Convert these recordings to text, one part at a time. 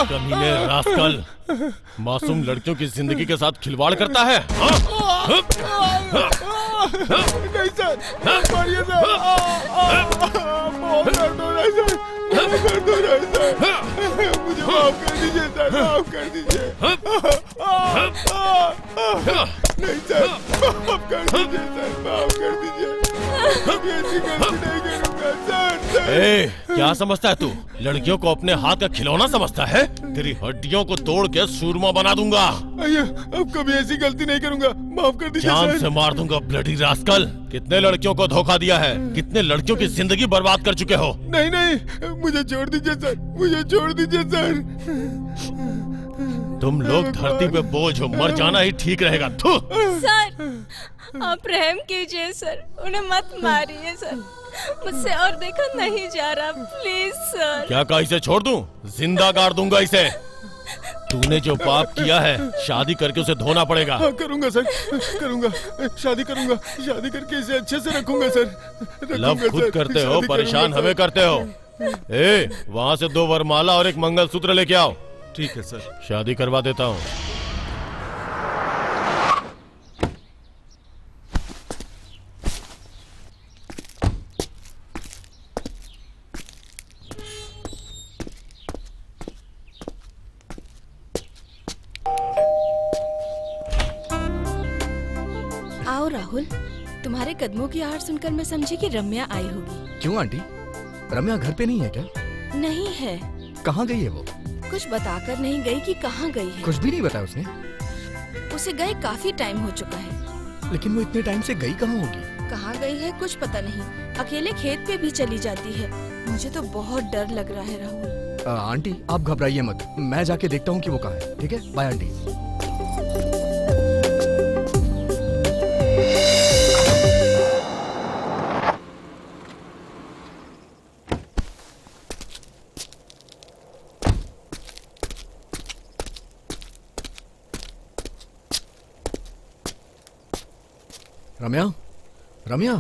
कमीने रास्कल, मासूम लड़कियों की जिंदगी के साथ खिलवाड़ करता है। नहीं सर, मारिए सर, बहुत दर्द हो रहा है सर, दर्द हो रहा है सर, मुझे माफ कर दीजिए सर, माफ कर दीजिए। नहीं सर, माफ कर दीजिए सर, माफ कर दीजिए, ऐसी गलती नहीं करूँगा सर। ए, क्या समझता है तू? लड़कियों को अपने हाथ का खिलौना समझता है? तेरी हड्डियों को तोड़ के सूरमा बना दूंगा। अయ్యో, अब कभी ऐसी गलती नहीं करूँगा, माफ कर दीजिए जान सर। से मार दूंगा ब्लडी रास्कल। कितने लड़कियों को धोखा दिया है, कितने लड़कियों की जिंदगी बर्बाद कर चुके हो। नहीं नहीं, मुझे छोड़ दीजिए सर, मुझे छोड़ दीजिए सर। तुम लोग धरती पे बोझ हो, मर जाना ही ठीक रहेगा। थू। सर, आप रहम कीजिए सर, उन्हें मत मारिए सर, मुझसे और देखा नहीं जा रहा, प्लीज सर। क्या कहा इसे छोड़ दूं? जिंदा गाड़ दूंगा इसे। तूने जो पाप किया है, शादी करके उसे धोना पड़ेगा। हाँ, करूंगा सर, करूंगा, शादी करूंगा, शादी करके इसे अच्छे से रखूंगा सर। लव खुद करते हो, परेशान हमें करते हो। ए, वहाँ से 2 वरमाला और 1 मंगलसूत्र लेके आओ। ठीक है सर। शादी करवा देता हूँ। आओ राहुल, तुम्हारे कदमों की आवाज सुनकर मैं समझी कि रम्या आई होगी। क्यों आंटी, रम्या घर पे नहीं है क्या? नहीं है। कहाँ गई है वो? कुछ बताकर नहीं गई कि कहाँ गई है। कुछ भी नहीं बताया उसने? उसे गए काफी टाइम हो चुका है। लेकिन वो इतने टाइम से गई कहाँ होगी? कहाँ गई है कुछ पता नहीं, अकेले खेत पे भी चली जाती है। मुझे तो बहुत डर लग रहा है राहुल। आंटी आप घबराइए मत, मैं जाके देखता हूँ कि वो कहाँ है। ठीक है, बाय आंटी। रम्या, रम्या,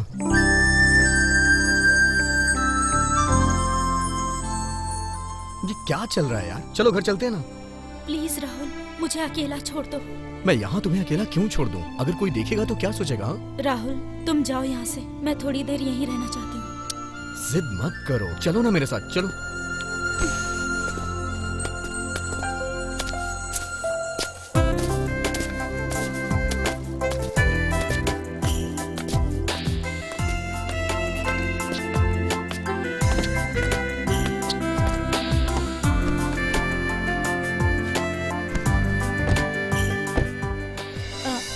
ये क्या चल रहा है यार? चलो घर चलते हैं ना। प्लीज राहुल, मुझे अकेला छोड़ दो। मैं यहाँ तुम्हें अकेला क्यों छोड़ दूँ? अगर कोई देखेगा तो क्या सोचेगा? हाँ? राहुल, तुम जाओ यहाँ से, मैं थोड़ी देर यहीं रहना चाहती हूँ। जिद मत करो, चलो ना मेरे साथ, चलो।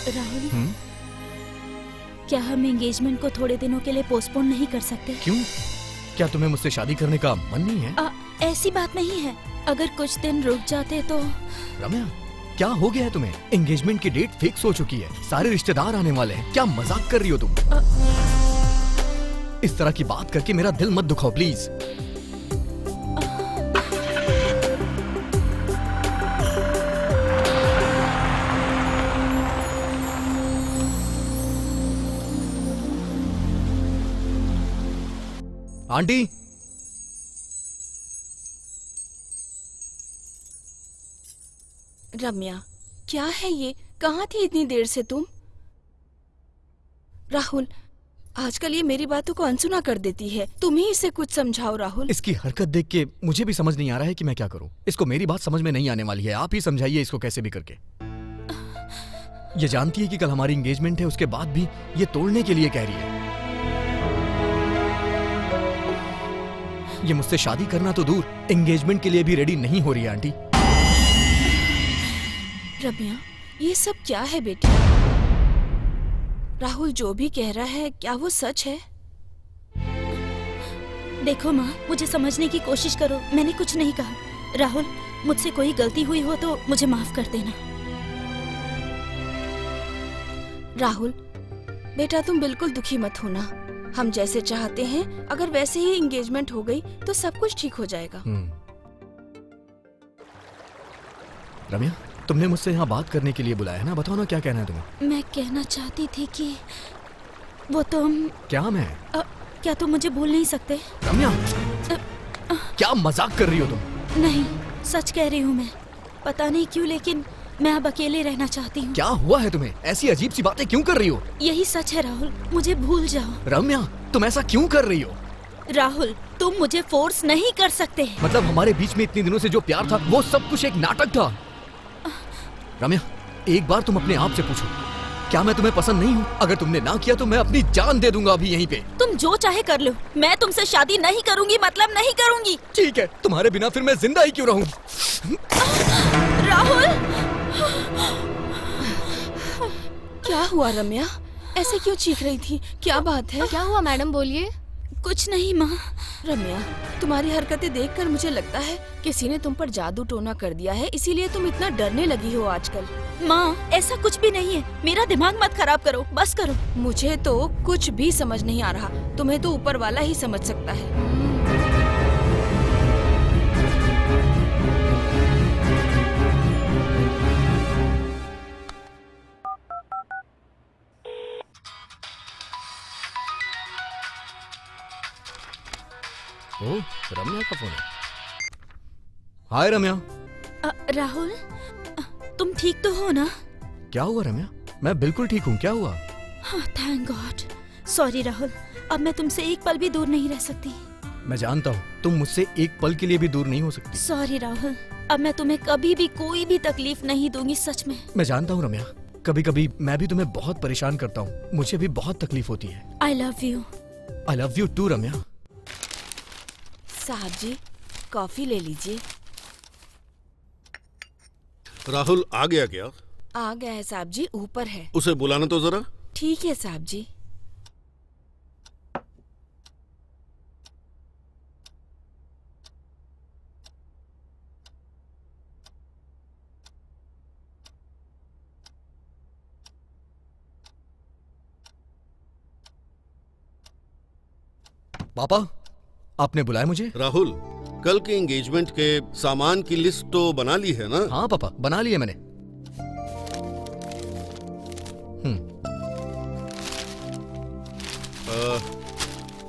राहुल, क्या हम एंगेजमेंट को थोड़े दिनों के लिए पोस्टपोन नहीं कर सकते? क्यों? क्या तुम्हें मुझसे शादी करने का मन नहीं है? ऐसी बात नहीं है, अगर कुछ दिन रुक जाते तो। रम्या, क्या हो गया है तुम्हें? एंगेजमेंट की डेट फिक्स हो चुकी है, सारे रिश्तेदार आने वाले हैं। क्या मजाक कर रही हो तुम? इस तरह की बात करके मेरा दिल मत दुखाओ प्लीज। आंटी, रम्या, क्या है ये? कहाँ थी इतनी देर से तुम? राहुल, आजकल ये मेरी बातों को अनसुना कर देती है, तुम ही इसे कुछ समझाओ राहुल। इसकी हरकत देख के मुझे भी समझ नहीं आ रहा है कि मैं क्या करूं। इसको मेरी बात समझ में नहीं आने वाली है, आप ही समझाइए इसको कैसे भी करके। ये जानती है कि कल हमारी एंगेजमेंट है, उसके बाद भी ये तोड़ने के लिए कह रही है। ये मुझसे शादी करना तो दूर, एंगेजमेंट के लिए भी रेडी नहीं हो रही है आंटी। रम्या, ये सब क्या है बेटी? राहुल जो भी कह रहा है, क्या वो सच है? देखो माँ, मुझे समझने की कोशिश करो, मैंने कुछ नहीं कहा। राहुल, मुझसे कोई गलती हुई हो तो मुझे माफ कर देना। राहुल बेटा, तुम बिल्कुल दुखी मत होना, हम जैसे चाहते हैं अगर वैसे ही एंगेजमेंट हो गई तो सब कुछ ठीक हो जाएगा। रम्या, तुमने मुझसे यहाँ बात करने के लिए बुलाया है ना, बताओ ना क्या कहना है तुम्हें? मैं कहना चाहती थी कि वो तुम। क्या मैं? क्या तुम मुझे भूल नहीं सकते? रम्या, क्या मजाक कर रही हो तुम? नहीं, सच कह रही हूँ मैं। पता नहीं क्यों लेकिन मैं अब अकेले रहना चाहती हूँ। क्या हुआ है तुम्हें? ऐसी अजीब सी बातें क्यों कर रही हो? यही सच है राहुल, मुझे भूल जाओ। रम्या, तुम ऐसा क्यों कर रही हो? राहुल, तुम मुझे फोर्स नहीं कर सकते। मतलब हमारे बीच में इतने दिनों से जो प्यार था वो सब कुछ एक नाटक था। रम्या, एक बार तुम अपने आप से पूछो, क्या मैं तुम्हें पसंद नहीं हूँ? अगर तुमने ना किया तो मैं अपनी जान दे दूंगा अभी यहीं पे। तुम जो चाहे कर लो, मैं तुमसे शादी नहीं करूंगी, मतलब नहीं करूंगी। ठीक है, तुम्हारे बिना फिर मैं जिंदा ही क्यों रहूं? राहुल! क्या हुआ रम्या? ऐसे क्यों चीख रही थी? क्या बात है? क्या हुआ मैडम, बोलिए। कुछ नहीं माँ। रम्या, तुम्हारी हरकतें देखकर मुझे लगता है किसी ने तुम पर जादू टोना कर दिया है, इसीलिए तुम इतना डरने लगी हो आजकल। माँ, ऐसा कुछ भी नहीं है। मेरा दिमाग मत खराब करो, बस करो। मुझे तो कुछ भी समझ नहीं आ रहा, तुम्हें तो ऊपर वाला ही समझ सकता है। ओह, रम्या का फोन है। हाय रम्या। राहुल, तुम ठीक तो हो ना? क्या हुआ रम्या? मैं बिल्कुल ठीक हूँ, क्या हुआ? Thank God. सॉरी राहुल, अब मैं तुमसे एक पल भी दूर नहीं रह सकती। मैं जानता हूँ तुम मुझसे एक पल के लिए भी दूर नहीं हो सकती। सॉरी राहुल, अब मैं तुम्हें कभी भी कोई भी तकलीफ नहीं दूंगी, सच में। मैं जानता हूँ रम्या, कभी कभी मैं भी तुम्हें बहुत परेशान करता हूँ, मुझे भी बहुत तकलीफ होती है। I love you. I love you too Ramya. साहब जी, कॉफी ले लीजिए। राहुल आ गया क्या? आ गया है साहब जी, ऊपर है। उसे बुलाना तो जरा। ठीक है साहब जी। पापा, आपने बुलाया मुझे? राहुल, कल के एंगेजमेंट के सामान की लिस्ट तो बना ली है ना? हाँ पापा, बना ली है मैंने।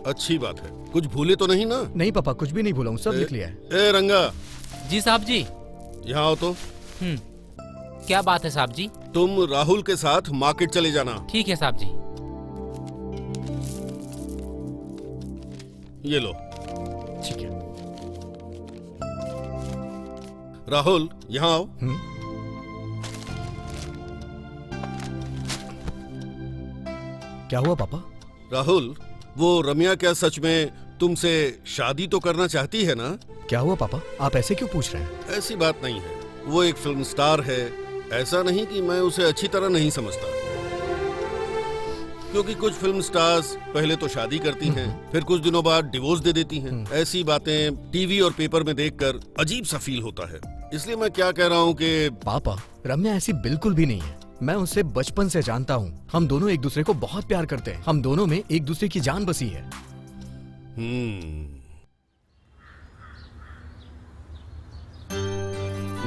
अच्छी बात है। कुछ भूले तो नहीं ना? नहीं पापा, कुछ भी नहीं भूला हूँ, सब लिख लिया है। ए रंगा, जी साहब जी। यहाँ आओ तो। क्या बात है साहब जी? तुम राहुल के साथ मार्केट चले जाना। ठीक है साहब जी। ये लो। ठीक है। राहुल, यहाँ आओ। क्या हुआ पापा? राहुल, वो रम्या क्या सच में तुमसे शादी तो करना चाहती है ना? क्या हुआ पापा, आप ऐसे क्यों पूछ रहे हैं? ऐसी बात नहीं है, वो एक फिल्म स्टार है। ऐसा नहीं कि मैं उसे अच्छी तरह नहीं समझता, क्योंकि कुछ फिल्म स्टार्स पहले तो शादी करती हैं, फिर कुछ दिनों बाद डिवोर्स दे देती हैं। ऐसी बातें टीवी और पेपर में देखकर अजीब सा फील होता है। इसलिए मैं क्या कह रहा हूँ कि पापा, रम्या ऐसी बिल्कुल भी नहीं है। मैं उसे बचपन से जानता हूँ। हम दोनों एक दूसरे को बहुत प्यार करते हैं। हम दोनों में एक दूसरे की जान बसी है।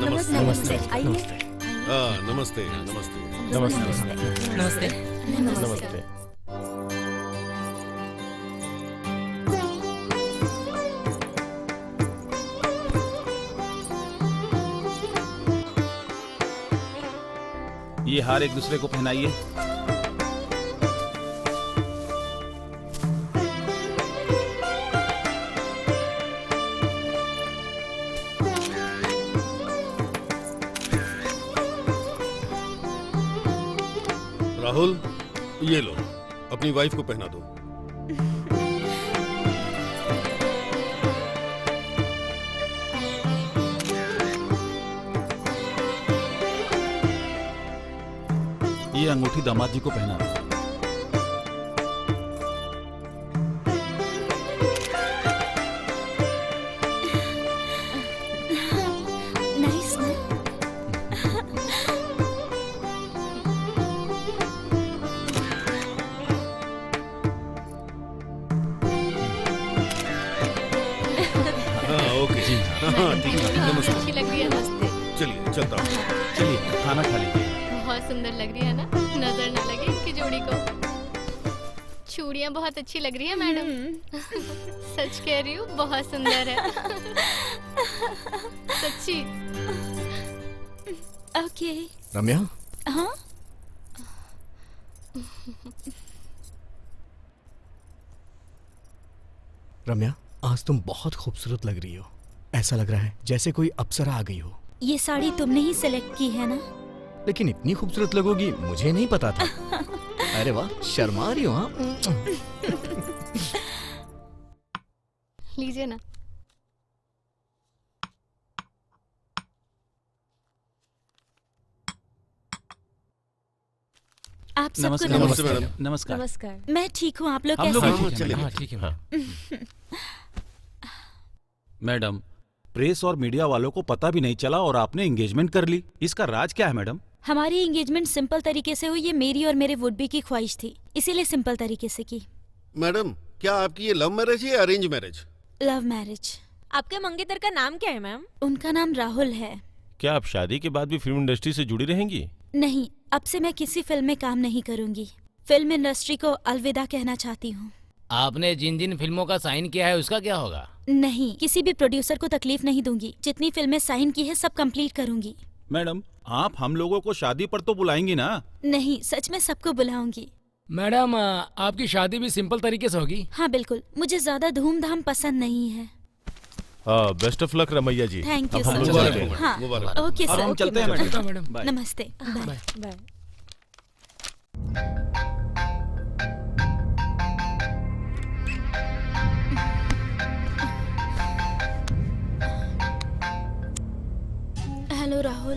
नमस्ते। नमस्ते। आइए। नमस्ते। नमस्ते। नमस्ते। नमस्ते। ये हार एक दूसरे को पहनाइए। राहुल, ये लो, अपनी वाइफ को पहना दो। ये अंगूठी दामाद जी को पहना दो। नाइस ना? हाँ, ओके जी। हाँ, ठीक है। नमस्ते। अच्छी लग रही है। नमस्ते। चलिए, चलता हूँ। चलिए खाना खा लीजिए। बहुत सुंदर लग रही है ना, नजर ना लगे इनकी जोड़ी को। चूड़ियाँ बहुत अच्छी लग रही है मैडम। सच कह रही हूँ, बहुत सुंदर है। सच्ची। ओके। रम्या, हाँ, रम्या, आज तुम बहुत खूबसूरत लग रही हो। ऐसा लग रहा है जैसे कोई अप्सरा आ गई हो। ये साड़ी तुमने ही सिलेक्ट की है ना? लेकिन इतनी खूबसूरत लगोगी मुझे नहीं पता था। अरे वाह, शर्मा रही हो हाँ? लीजिए ना। आप सबको नमस्कार। नमस्ते नमस्ते। मैडम। नमस्कार। नमस्कार। मैं ठीक हूँ, आप लोग हम कैसे लोग हैं? भी हाँ, ठीक चलिए। हैं। हाँ ठीक है हाँ मैडम, प्रेस और मीडिया वालों को पता भी नहीं चला और आपने एंगेजमेंट कर ली। इसका राज क्या है मैडम? हमारी एंगेजमेंट सिंपल तरीके से हुई। ये मेरी और मेरे वुड बी की ख्वाहिश थी, इसीलिए सिंपल तरीके से की। मैडम, क्या आपकी ये लव मैरिज है या अरेंज मैरिज? Love marriage. आपके मंगेतर का नाम क्या है मैम? उनका नाम राहुल है। क्या आप शादी के बाद भी फिल्म इंडस्ट्री से जुड़ी रहेंगी? नहीं, अब से मैं किसी फिल्म में काम नहीं करूंगी। फिल्म इंडस्ट्री को अलविदा कहना चाहती हूँ। आपने जिन जिन फिल्मों का साइन किया है उसका क्या होगा? नहीं, किसी भी प्रोड्यूसर को तकलीफ नहीं दूंगी। जितनी फिल्में साइन की है सब कंप्लीट करूंगी। मैडम, आप हम लोगों को शादी पर तो बुलाएंगी ना? नहीं, सच में सबको बुलाऊंगी। मैडम, आपकी शादी भी सिंपल तरीके से होगी? हाँ बिल्कुल, मुझे ज्यादा धूमधाम पसंद नहीं है। हाँ, best of luck Ramaiah ji. Thank you अब हम सर। लोग मुबारक चलते हो, हैं। हाँ, मुबारक। ओके अब सर। हम ओके, चलते हैं ठीक है मैडम। मैडम। बाय। नमस्ते, bye. Bye. Bye. Hello Rahul.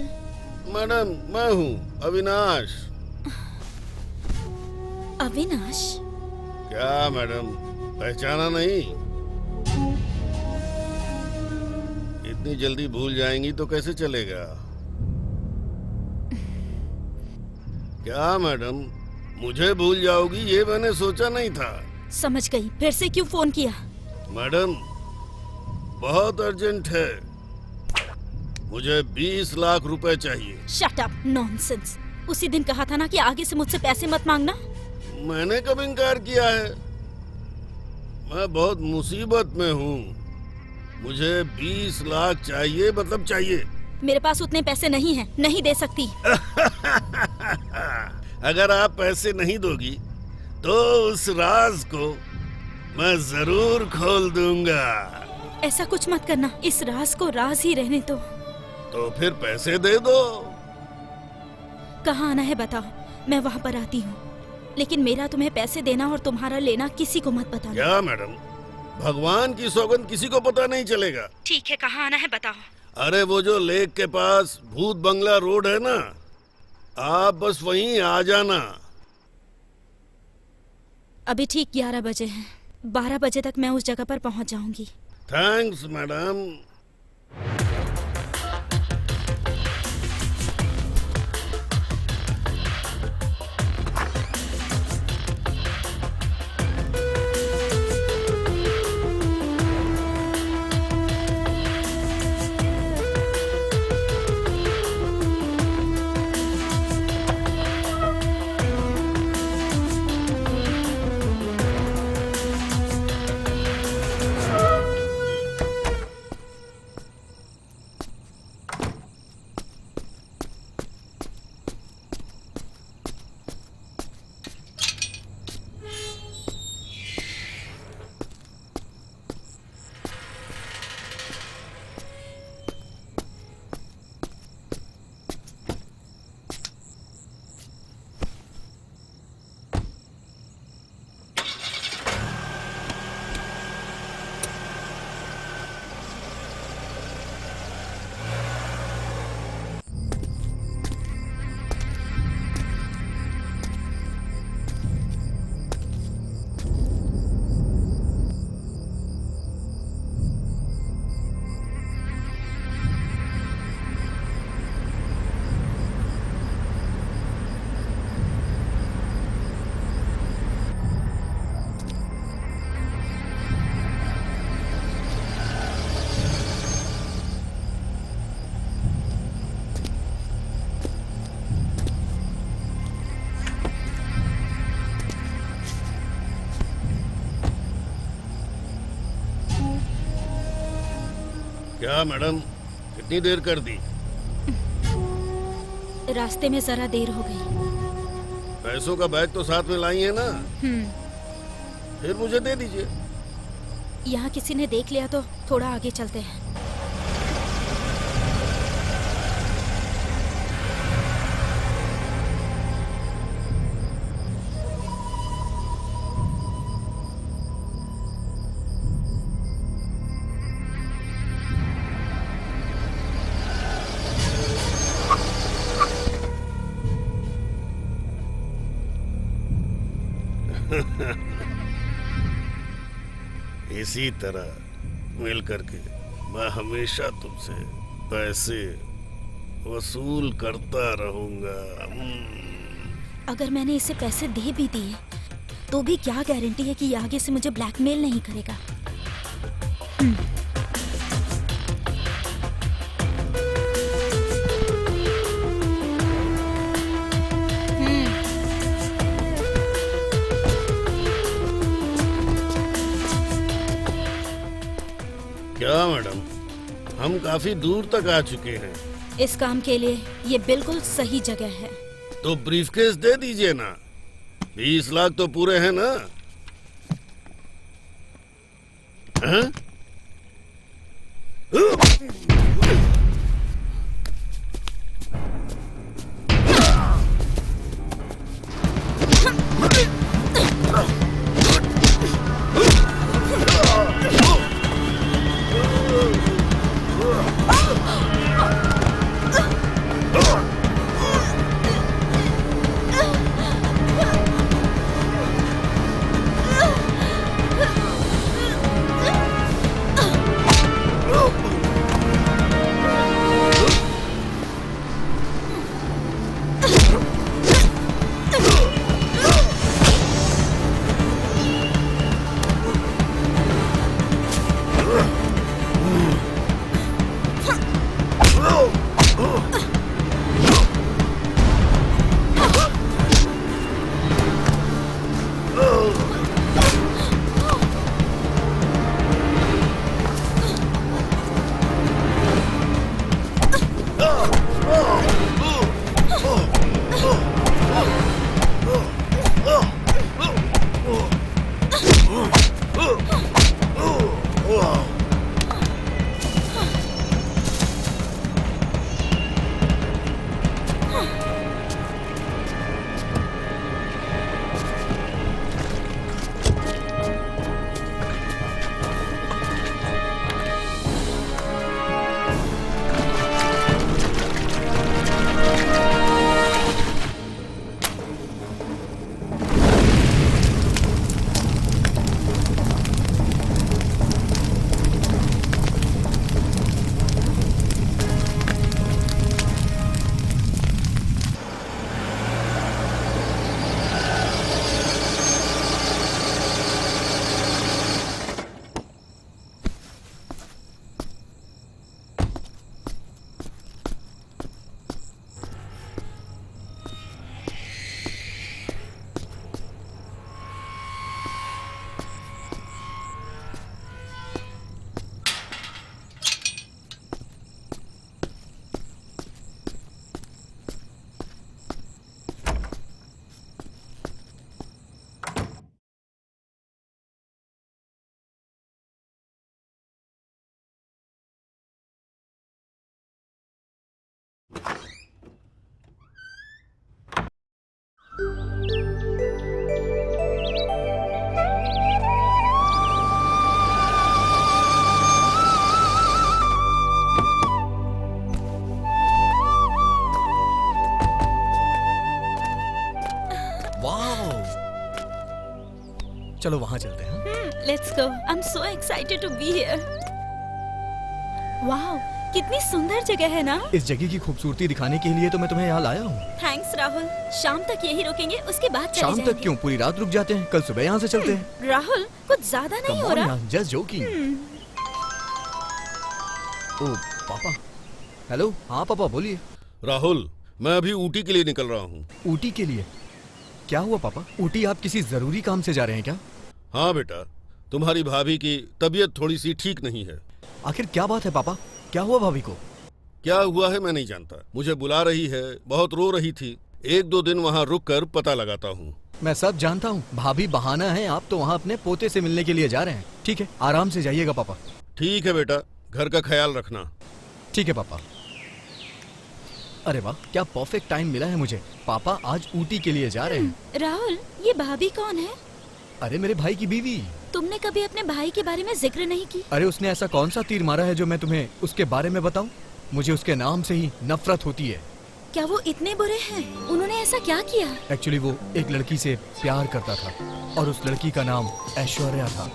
Madam, मैं हूँ अविनाश। अविनाश? क्या मैडम, पहचाना नहीं? इतनी जल्दी भूल जाएंगी तो कैसे चलेगा? क्या मैडम, मुझे भूल जाओगी ये मैंने सोचा नहीं था। समझ गई। फिर से क्यों फोन किया? मैडम, बहुत अर्जेंट है। मुझे 20 लाख रुपए चाहिए। Shut up, nonsense. उसी दिन कहा था ना कि आगे से मुझसे पैसे मत मांगना। मैंने कब इनकार किया है? मैं बहुत मुसीबत में हूँ। मुझे 20 लाख चाहिए, मतलब चाहिए। मेरे पास उतने पैसे नहीं हैं, नहीं दे सकती। अगर आप पैसे नहीं दोगी तो उस राज को मैं जरूर खोल दूंगा। ऐसा कुछ मत करना, इस राज को राज ही रहने दो। तो फिर पैसे दे दो। कहाँ आना है बताओ, मैं वहाँ पर आती हूँ। लेकिन मेरा तुम्हें पैसे देना और तुम्हारा लेना किसी को मत बताना। क्या मैडम, भगवान की सौगंध किसी को पता नहीं चलेगा। ठीक है, कहाँ आना है बताओ। अरे वो जो लेक के पास भूत बंगला रोड है ना, आप बस वहीं आ जाना। अभी ठीक 11 बजे हैं। 12 बजे तक मैं उस जगह पर पहुँच जाऊंगी। Thanks madam. क्या मैडम, कितनी देर कर दी? रास्ते में जरा देर हो गई। पैसों का बैग तो साथ में लाई है ना? फिर मुझे दे दीजिए। यहाँ किसी ने देख लिया तो थोड़ा आगे चलते हैं। इसी तरह मिल करके मैं हमेशा तुमसे पैसे वसूल करता रहूंगा। अगर मैंने इसे पैसे दे भी दिए तो भी क्या गारंटी है कि ये आगे से मुझे ब्लैकमेल नहीं करेगा। क्या मैडम, हम काफी दूर तक आ चुके हैं। इस काम के लिए ये बिल्कुल सही जगह है। तो ब्रीफकेस दे दीजिए ना। 20 लाख तो पूरे हैं ना? हाँ? चलो वहां चलते हैं। Let's go. I am so excited to be here. Wow, कितनी सुंदर जगह है ना। इस जगह की खूबसूरती दिखाने के लिए तो मैं तुम्हें यहाँ लाया हूँ। थैंक्स राहुल। शाम तक यही रुकेंगे, उसके बाद चले शाम जाएंगे। तक क्यों, पूरी रात रुक जाते हैं। कल सुबह यहाँ से चलते हैं। राहुल, कुछ ज्यादा नहीं हो रहा। Just joking. ओ पापा। हेलो। हाँ पापा बोलिए। राहुल, मैं अभी ऊटी के लिए निकल रहा हूँ। ऊटी के लिए? क्या हुआ पापा? ऊटी आप किसी जरूरी काम से जा रहे हैं क्या? हाँ बेटा, तुम्हारी भाभी की तबीयत थोड़ी सी ठीक नहीं है। आखिर क्या बात है पापा? क्या हुआ भाभी को? क्या हुआ है मैं नहीं जानता, मुझे बुला रही है, बहुत रो रही थी। 1-2 दिन वहाँ रुक कर पता लगाता हूँ। मैं सब जानता हूँ, भाभी बहाना है, आप तो वहाँ अपने पोते से मिलने के लिए जा रहे हैं। ठीक है, आराम से जाइएगा पापा। ठीक है बेटा, घर का ख्याल रखना। ठीक है पापा। अरे वाह, क्या परफेक्ट टाइम मिला है मुझे। पापा आज ऊटी के लिए जा रहे हैं। राहुल, ये भाभी कौन है? अरे मेरे भाई की बीवी। तुमने कभी अपने भाई के बारे में जिक्र नहीं की। अरे उसने ऐसा कौन सा तीर मारा है जो मैं तुम्हें उसके बारे में बताऊं? मुझे उसके नाम से ही नफरत होती है। क्या वो इतने बुरे हैं? उन्होंने ऐसा क्या किया? एक्चुअली वो एक लड़की से प्यार करता था और उस लड़की का नाम ऐश्वर्या था।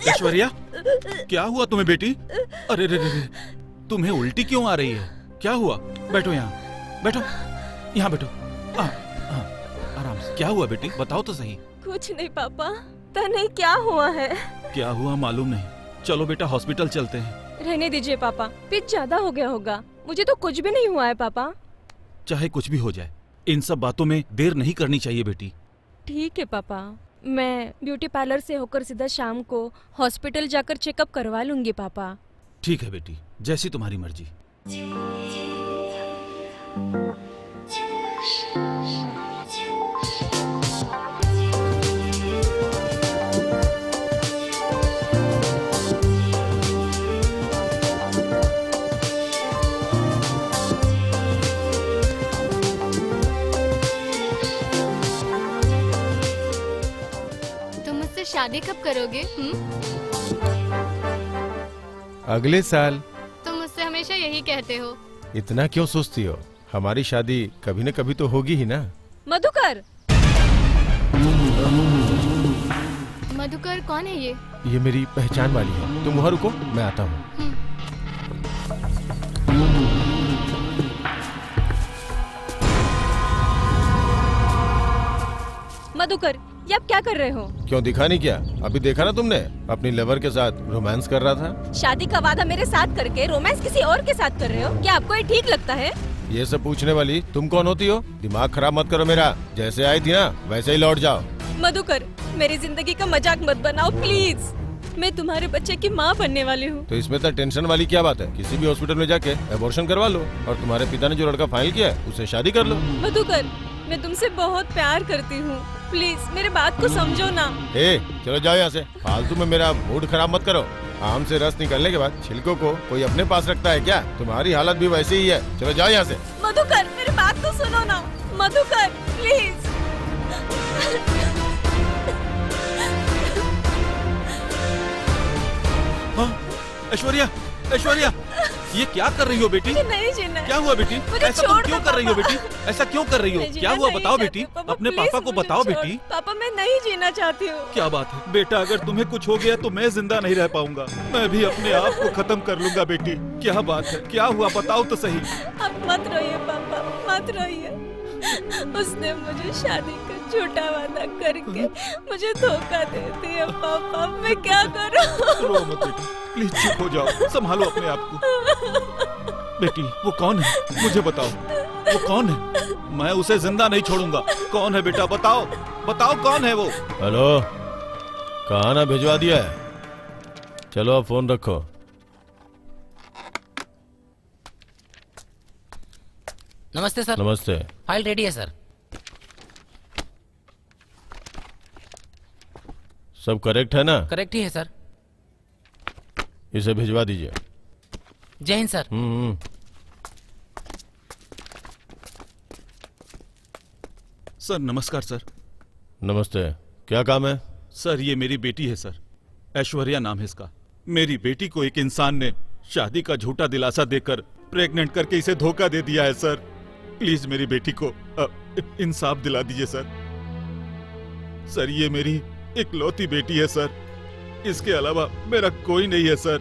ऐश्वर्या, क्या हुआ तुम्हें बेटी? अरे रे रे रे, तुम्हें उल्टी क्यों आ रही है? क्या हुआ? बैठो यहाँ, बैठो, यहाँ बैठो। आराम से। क्या हुआ बेटी, बताओ तो सही। कुछ नहीं पापा, पता नहीं क्या हुआ है। क्या हुआ मालूम नहीं। चलो बेटा हॉस्पिटल चलते हैं। रहने दीजिए पापा, पिच ज्यादा हो गया होगा। मुझे तो कुछ भी नहीं हुआ है पापा। चाहे कुछ भी हो जाए, इन सब बातों में देर नहीं करनी चाहिए बेटी। ठीक है पापा, मैं ब्यूटी पार्लर से होकर सीधा शाम को हॉस्पिटल जाकर चेकअप करवा लूंगी पापा। ठीक है बेटी, जैसी तुम्हारी मर्जी। शादी कब करोगे? अगले साल। तुम मुझसे हमेशा यही कहते हो। इतना क्यों सोचती हो? हमारी शादी कभी न कभी तो होगी ही ना। मधुकर। मधुकर कौन है ये? ये मेरी पहचान वाली है। तुम वहाँ रुको, मैं आता हूँ। मधुकर, ये आप क्या कर रहे हो? क्यों, दिखा नहीं क्या? अभी देखा ना तुमने, अपनी लवर के साथ रोमांस कर रहा था। शादी का वादा मेरे साथ करके रोमांस किसी और के साथ कर रहे हो? क्या आपको ये ठीक लगता है? ये सब पूछने वाली तुम कौन होती हो? दिमाग खराब मत करो मेरा। जैसे आई थी ना वैसे ही लौट जाओ। मधुकर, मेरी जिंदगी का मजाक मत बनाओ प्लीज। मैं तुम्हारे बच्चे की माँ बनने वाली हूँ। तो इसमें तो टेंशन वाली क्या बात है? किसी भी हॉस्पिटल में जाके एबॉर्शन करवा लो और तुम्हारे पिता ने जो लड़का फाइल किया है उसे शादी कर लो। मधुकर, मैं तुमसे बहुत प्यार करती हूँ, प्लीज मेरे बात को समझो ना। चलो जाओ यहाँ से, फालतू में मेरा मूड खराब मत करो। आम से रस निकलने के बाद छिलकों को कोई अपने पास रखता है क्या? तुम्हारी हालत भी वैसी ही है। चलो जाओ यहाँ से। मधुकर, मेरी बात तो सुनो ना। मधुकर प्लीज। ऐश्वर्या, ऐश्वर्या, ये क्या कर रही हो बेटी? नहीं जीना। क्या हुआ बेटी? ऐसा तुम क्यों कर रही हो बेटी? ऐसा क्यों कर रही हो? क्या हुआ बताओ बेटी, अपने पापा को बताओ बेटी। पापा, मैं नहीं जीना चाहती हूँ। क्या बात है बेटा, अगर तुम्हें कुछ हो गया तो मैं जिंदा नहीं रह पाऊंगा। मैं भी अपने आप को खत्म कर लूंगा बेटी। क्या बात है, क्या हुआ बताओ तो सही। अब मत रोइए पापा, मत रोइए। उसने मुझे शादी का झूठा वादा करके मुझे धोखा दे दिया पापा। मैं क्या करूं? रो मत बेटी, प्लीज चुप हो जाओ, संभालो अपने आप को। बेटी वो कौन है, मुझे बताओ, वो कौन है? मैं उसे जिंदा नहीं छोड़ूंगा। कौन है बेटा, बताओ, बताओ कौन है वो? हेलो, कहाँ ना भिजवा दिया है? चलो अब फोन रखो। नमस्ते सर। नमस्ते। फाइल रेडी है सर। सब करेक्ट है ना? करेक्ट ही है सर। इसे भिजवा दीजिए। जय हिंद सर। सर नमस्कार सर। नमस्ते, क्या काम है? सर ये मेरी बेटी है सर, ऐश्वर्या नाम है इसका। मेरी बेटी को एक इंसान ने शादी का झूठा दिलासा देकर प्रेग्नेंट करके इसे धोखा दे दिया है सर। प्लीज मेरी बेटी को इंसाफ दिला दीजिए सर। सर ये मेरी इकलौती बेटी है सर, इसके अलावा मेरा कोई नहीं है सर।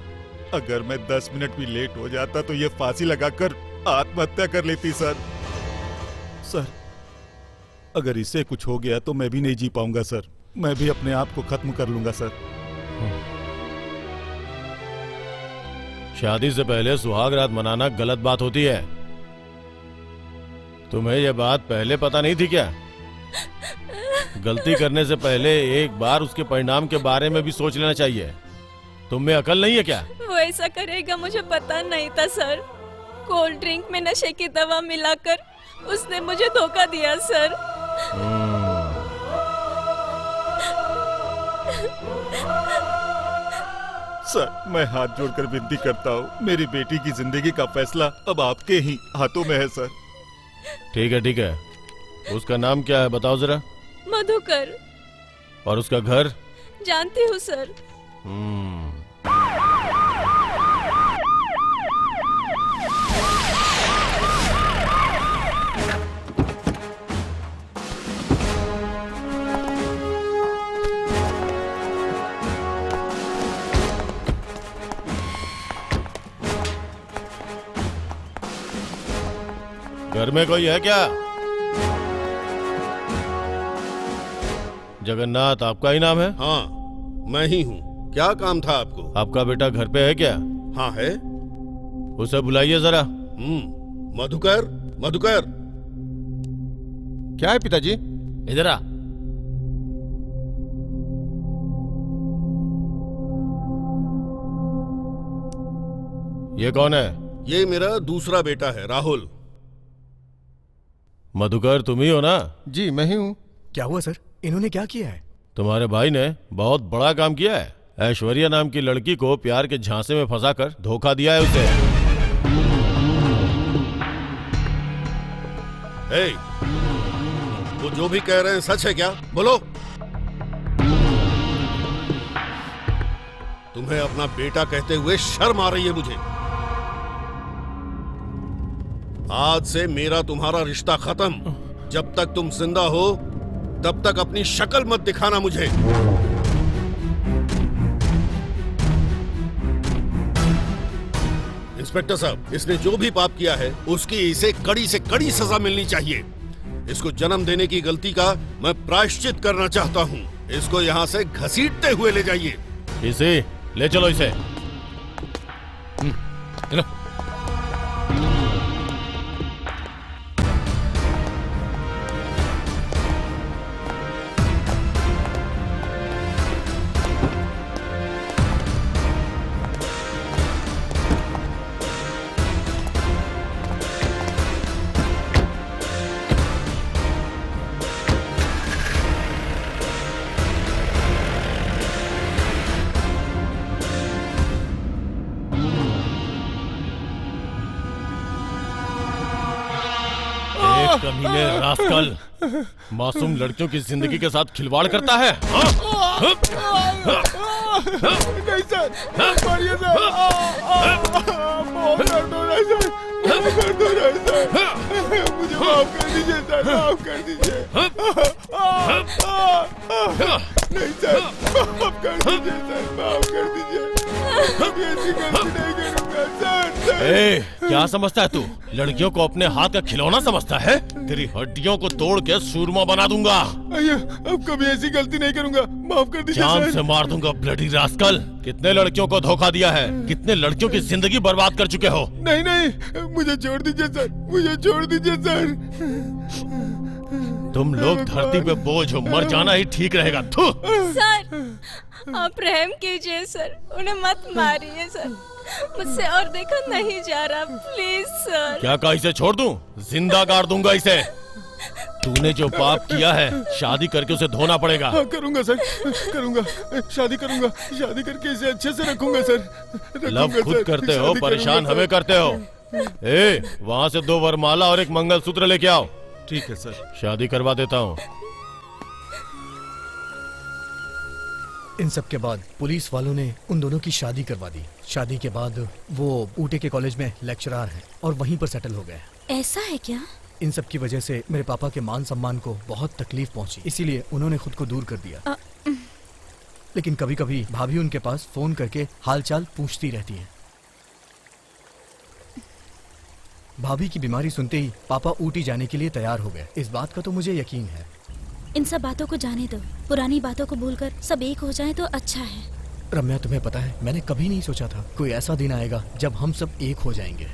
अगर मैं 10 मिनट भी लेट हो जाता तो ये फांसी लगाकर आत्महत्या कर लेती सर। सर, अगर इससे कुछ हो गया तो मैं भी नहीं जी पाऊंगा सर। मैं भी अपने आप को खत्म कर लूंगा सर। शादी से पहले सुहाग रात मनाना गलत बात होती है। तुम्हें यह बात पहले पता नहीं थी क्या? गलती करने से पहले एक बार उसके परिणाम के बारे में भी सोच लेना चाहिए। तुम में अकल नहीं है क्या? वो ऐसा करेगा मुझे पता नहीं था सर। कोल्ड ड्रिंक में नशे की दवा मिलाकर उसने मुझे धोखा दिया सर। सर, मैं हाथ जोड़कर विनती करता हूँ, मेरी बेटी की जिंदगी का फैसला अब आपके ही हाथों में है सर। ठीक है ठीक है। उसका नाम क्या है बताओ जरा। मधुकर। और उसका घर? जानती हूँ सर। घर में कोई है क्या? जगन्नाथ आपका ही नाम है? हाँ, मैं ही हूँ। क्या काम था आपको? आपका बेटा घर पे है क्या? हाँ है। उसे बुलाइए जरा। मधुकर, मधुकर। क्या है पिताजी? इधर आ। ये कौन है? ये मेरा दूसरा बेटा है, राहुल। मधुकर तुम ही हो ना? जी मैं ही हूँ। क्या हुआ सर? इन्होंने क्या किया है? तुम्हारे भाई ने बहुत बड़ा काम किया है। ऐश्वर्या नाम की लड़की को प्यार के झांसे में फंसाकर धोखा दिया है उसे। वो जो भी कह रहे हैं सच है क्या? बोलो। तुम्हें अपना बेटा कहते हुए शर्म आ रही है मुझे। आज से मेरा तुम्हारा रिश्ता खत्म। जब तक तुम जिंदा हो तब तक अपनी शक्ल मत दिखाना मुझे। इंस्पेक्टर साहब, इसने जो भी पाप किया है उसकी इसे कड़ी से कड़ी सजा मिलनी चाहिए। इसको जन्म देने की गलती का मैं प्रायश्चित करना चाहता हूँ। इसको यहाँ से घसीटते हुए ले जाइए। इसे ले चलो इसे। चलो। कमीने रास्कल, मासूम लड़कियों की जिंदगी के साथ खिलवाड़ करता है। नहीं सर, मारिए सर। बहुत दर्द हो रहा है सर, बहुत दर्द हो रहा है सर। मुझे माफ कर दीजिए सर, माफ कर दीजिए। नहीं सर, माफ कर दीजिए सर, माफ कर दीजिए। कभी ऐसी गलती नहीं करूंगा सर। ए, क्या समझता है तू? लड़कियों को अपने हाथ का खिलौना समझता है? तेरी हड्डियों को तोड़ के सूरमा बना दूंगा। अब कभी ऐसी गलती नहीं करूंगा, माफ कर दीजिए जान सर। से मार दूंगा ब्लडी रास्कल। कितने लड़कियों को धोखा दिया है, कितने लड़कियों की जिंदगी बर्बाद कर चुके हो। नहीं नहीं, मुझे छोड़ दीजिए सर, मुझे छोड़ दीजिए सर। तुम लोग धरती पे बोझ हो, मर जाना ही ठीक रहेगा। थू। सर, आप रहम कीजिए सर, उन्हें मत मारिए सर। मुझसे और देखा नहीं जा रहा, प्लीज सर। क्या कहा इसे छोड़ दूं? जिंदा गाड़ दूंगा इसे। तूने जो पाप किया है, शादी करके उसे धोना पड़ेगा। हाँ, करूंगा सर, करूंगा। शादी करूंगा, शादी करके इसे अच्छे से रखूंगा सर। लव खुद करते हो, परेशान हमें करते हो। ए, वहाँ से 2 वरमाला और एक मंगलसूत्र लेके आओ। ठीक है सर। शादी करवा देता हूँ। इन सब के बाद पुलिस वालों ने उन दोनों की शादी करवा दी। शादी के बाद वो ऊटे के कॉलेज में लेक्चरर हैं और वहीं पर सेटल हो गए। ऐसा है क्या? इन सब की वजह से मेरे पापा के मान सम्मान को बहुत तकलीफ पहुंची, इसीलिए उन्होंने खुद को दूर कर दिया। लेकिन कभी कभी भाभी उनके पास फोन करके हालचाल पूछती रहती हैं। भाभी की बीमारी सुनते ही पापा ऊटी जाने के लिए तैयार हो गए। इस बात का तो मुझे यकीन है। इन सब बातों को जाने दो, पुरानी बातों को भूलकर सब एक हो जाए तो अच्छा है। रम्या, तुम्हें पता है मैंने कभी नहीं सोचा था कोई ऐसा दिन आएगा जब हम सब एक हो जाएंगे।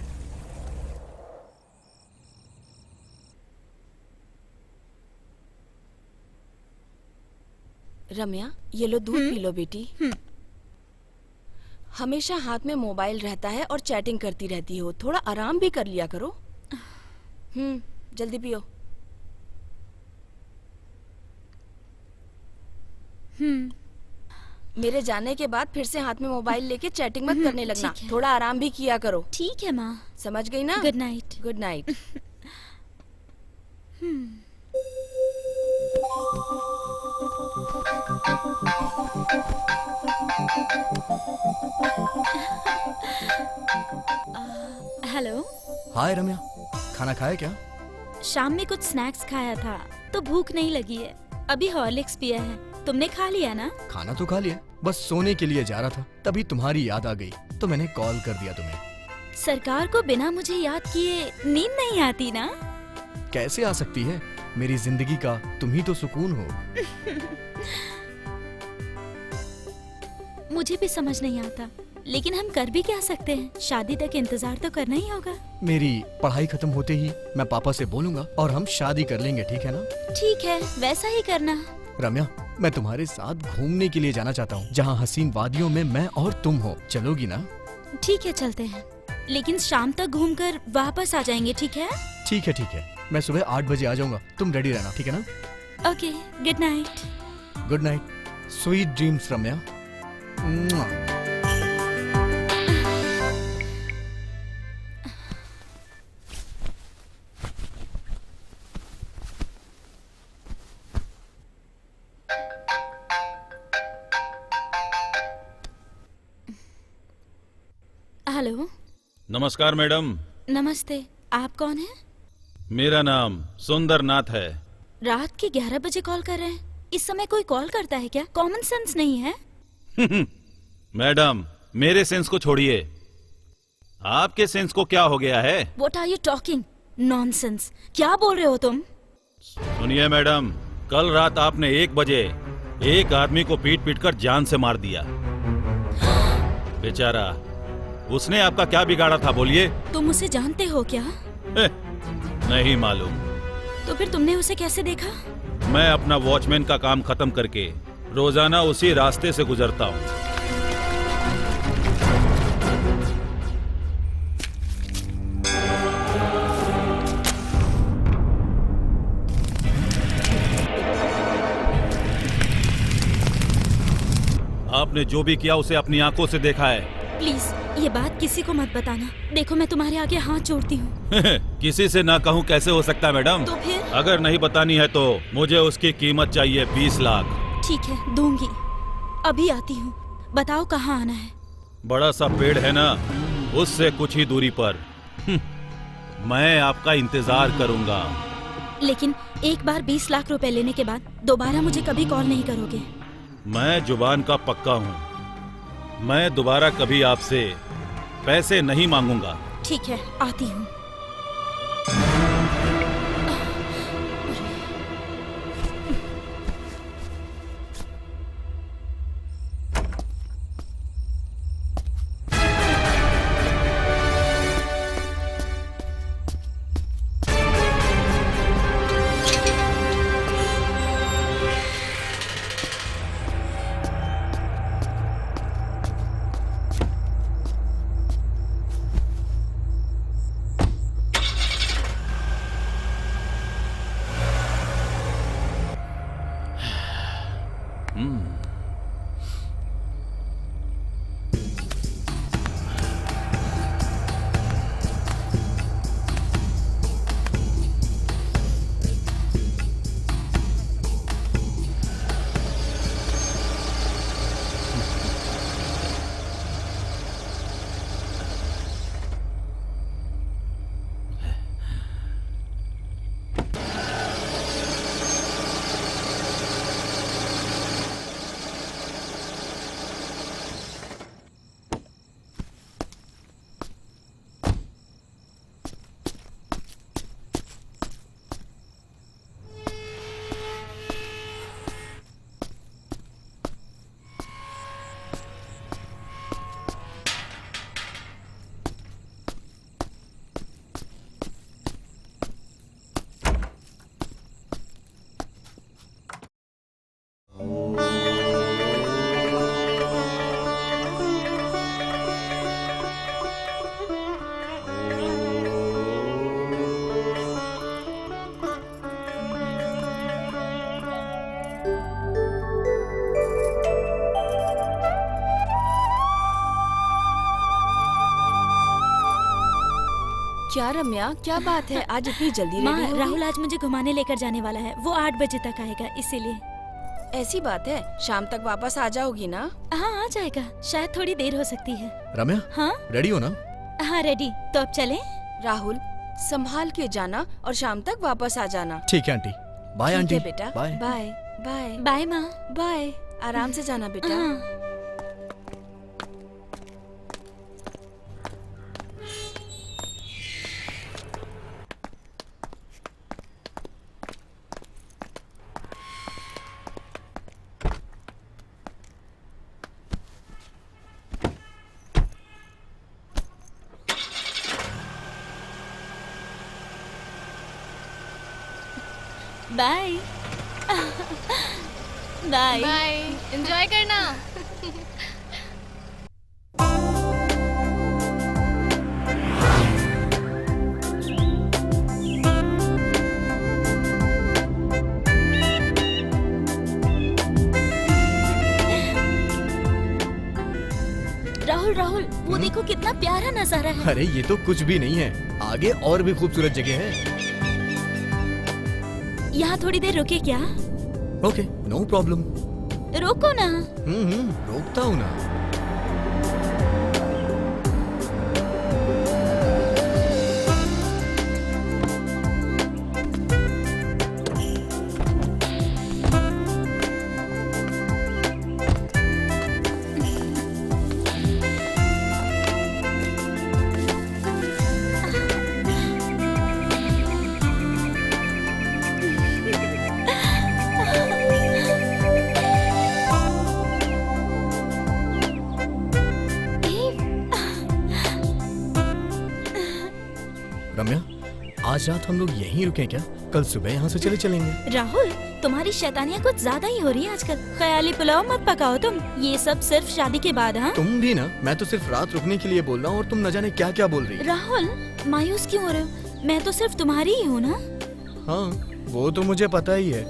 रम्या, ये लो दूध पी लो बेटी। हमेशा हाथ में मोबाइल रहता है और चैटिंग करती रहती हो, थोड़ा आराम भी कर लिया करो। जल्दी पियो। मेरे जाने के बाद फिर से हाथ में मोबाइल लेके चैटिंग मत करने लगना, थोड़ा आराम भी किया करो। ठीक है माँ। समझ गई ना? Good night. Good night. Hello. Hi Ramya, खाना खाया क्या? शाम में कुछ स्नैक्स खाया था तो भूख नहीं लगी है। अभी हॉर्लिक्स पिया है। तुमने खा लिया ना? खाना तो खा लिया, बस सोने के लिए जा रहा था, तभी तुम्हारी याद आ गई तो मैंने कॉल कर दिया तुम्हें। सरकार को बिना मुझे याद किए नींद नहीं आती ना? कैसे आ सकती है? मेरी जिंदगी का तुम ही तो सुकून हो। मुझे भी समझ नहीं आता, लेकिन हम कर भी क्या सकते हैं? शादी तक इंतजार तो करना ही होगा। मेरी पढ़ाई खत्म होते ही मैं पापा से बोलूंगा और हम शादी कर लेंगे, ठीक है ना? ठीक है, वैसा ही करना। रम्या, मैं तुम्हारे साथ घूमने के लिए जाना चाहता हूँ, जहाँ हसीन वादियों में मैं और तुम हो। चलोगी ना? ठीक है, चलते हैं, लेकिन शाम तक घूमकर वापस आ जाएंगे, ठीक है? ठीक है, ठीक है। मैं सुबह 8 बजे आ जाऊंगा, तुम रेडी रहना, ठीक है ना? Okay, good night. Good night, sweet dreams Ramya. Hello. नमस्कार मैडम। नमस्ते, आप कौन हैं? मेरा नाम सुंदरनाथ है। रात के 11 बजे कॉल कर रहे हैं? इस समय कोई कॉल करता है क्या? कॉमन सेंस नहीं है? मैडम, मेरे सेंस को छोड़िए, आपके सेंस को क्या हो गया है? What are you talking? Nonsense! क्या बोल रहे हो तुम? सुनिए मैडम, कल रात आपने 1 बजे एक आदमी को पीट पीट कर जान से मार दिया। बेचारा, उसने आपका क्या बिगाड़ा था बोलिए? तुम उसे जानते हो क्या? नहीं मालूम। तो फिर तुमने उसे कैसे देखा? मैं अपना वॉचमैन का काम खत्म करके रोजाना उसी रास्ते से गुजरता हूँ। आपने जो भी किया उसे अपनी आंखों से देखा है। प्लीज ये बात किसी को मत बताना। देखो, मैं तुम्हारे आगे हाथ जोड़ती हूँ। किसी से ना कहूँ कैसे हो सकता है मैडम? तो फिर? अगर नहीं बतानी है तो मुझे उसकी कीमत चाहिए 20 लाख। ठीक है, दूंगी। अभी आती हूँ। बताओ कहाँ आना है? बड़ा सा पेड़ है ना, उससे कुछ ही दूरी पर। मैं आपका इंतजार करूंगा। लेकिन एक बार 20 लाख रुपए लेने के बाद दोबारा मुझे कभी कॉल नहीं करोगे? मैं जुबान का पक्का हूँ, मैं दोबारा कभी आपसे पैसे नहीं मांगूंगा। ठीक है, आती हूँ। क्या रम्या, क्या बात है? आज इतनी जल्दी माँ, रेडी हो गई? राहुल आज मुझे घुमाने लेकर जाने वाला है। वो 8 बजे तक आएगा, इसीलिए। ऐसी बात है, शाम तक वापस आ जाओगी ना? हाँ, आ जाएगा। शायद थोड़ी देर हो सकती है। रम्या, हाँ रेडी हो ना? हाँ, रेडी। तो अब चलें? राहुल, संभाल के जाना और शाम तक वापस आ जाना। ठीक है आंटी। बाय ठीक आंटी। है बेटा। बाय। बाय बाय बाय माँ। बाय। आराम से जाना बेटा। हाँ। बाय। बाय। बाय, एंजॉय करना। राहुल, राहुल, वो देखो कितना प्यारा नजारा है। अरे ये तो कुछ भी नहीं है, आगे और भी खूबसूरत जगह है। यहाँ थोड़ी देर रुके क्या? Okay, no problem. रोको ना। रोकता हूँ ना। रम्या, आज रात हम लोग यहीं रुकें क्या? कल सुबह यहाँ से चले चलेंगे। राहुल, तुम्हारी शैतानियाँ कुछ ज्यादा ही हो रही है आजकल। ख्याली पुलाव मत पकाओ तुम। ये सब सिर्फ शादी के बाद। हाँ, तुम भी ना। मैं तो सिर्फ रात रुकने के लिए बोल रहा हूँ और तुम न जाने क्या क्या बोल रही हो। राहुल, मायूस क्यों हो रहे हो? मैं तो सिर्फ तुम्हारी ही हूँ ना। हाँ, वो तो मुझे पता ही है।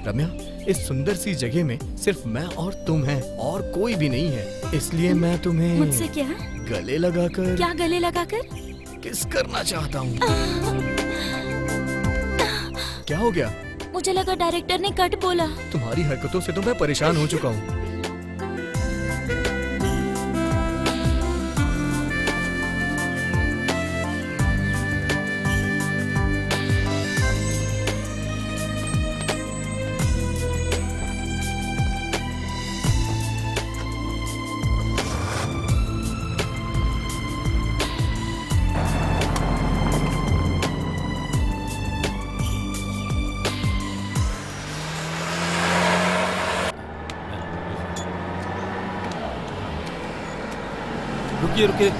रम्या, इस सुंदर सी जगह में सिर्फ मैं और तुम हैं और कोई भी नहीं है। इसलिए मैं तुम्हें मुझसे क्या? गले लगाकर क्या गले लगाकर? किस करना चाहता हूँ। क्या हो गया? मुझे लगा डायरेक्टर ने कट बोला। तुम्हारी हरकतों से तो मैं परेशान हो चुका हूँ। रुकिए।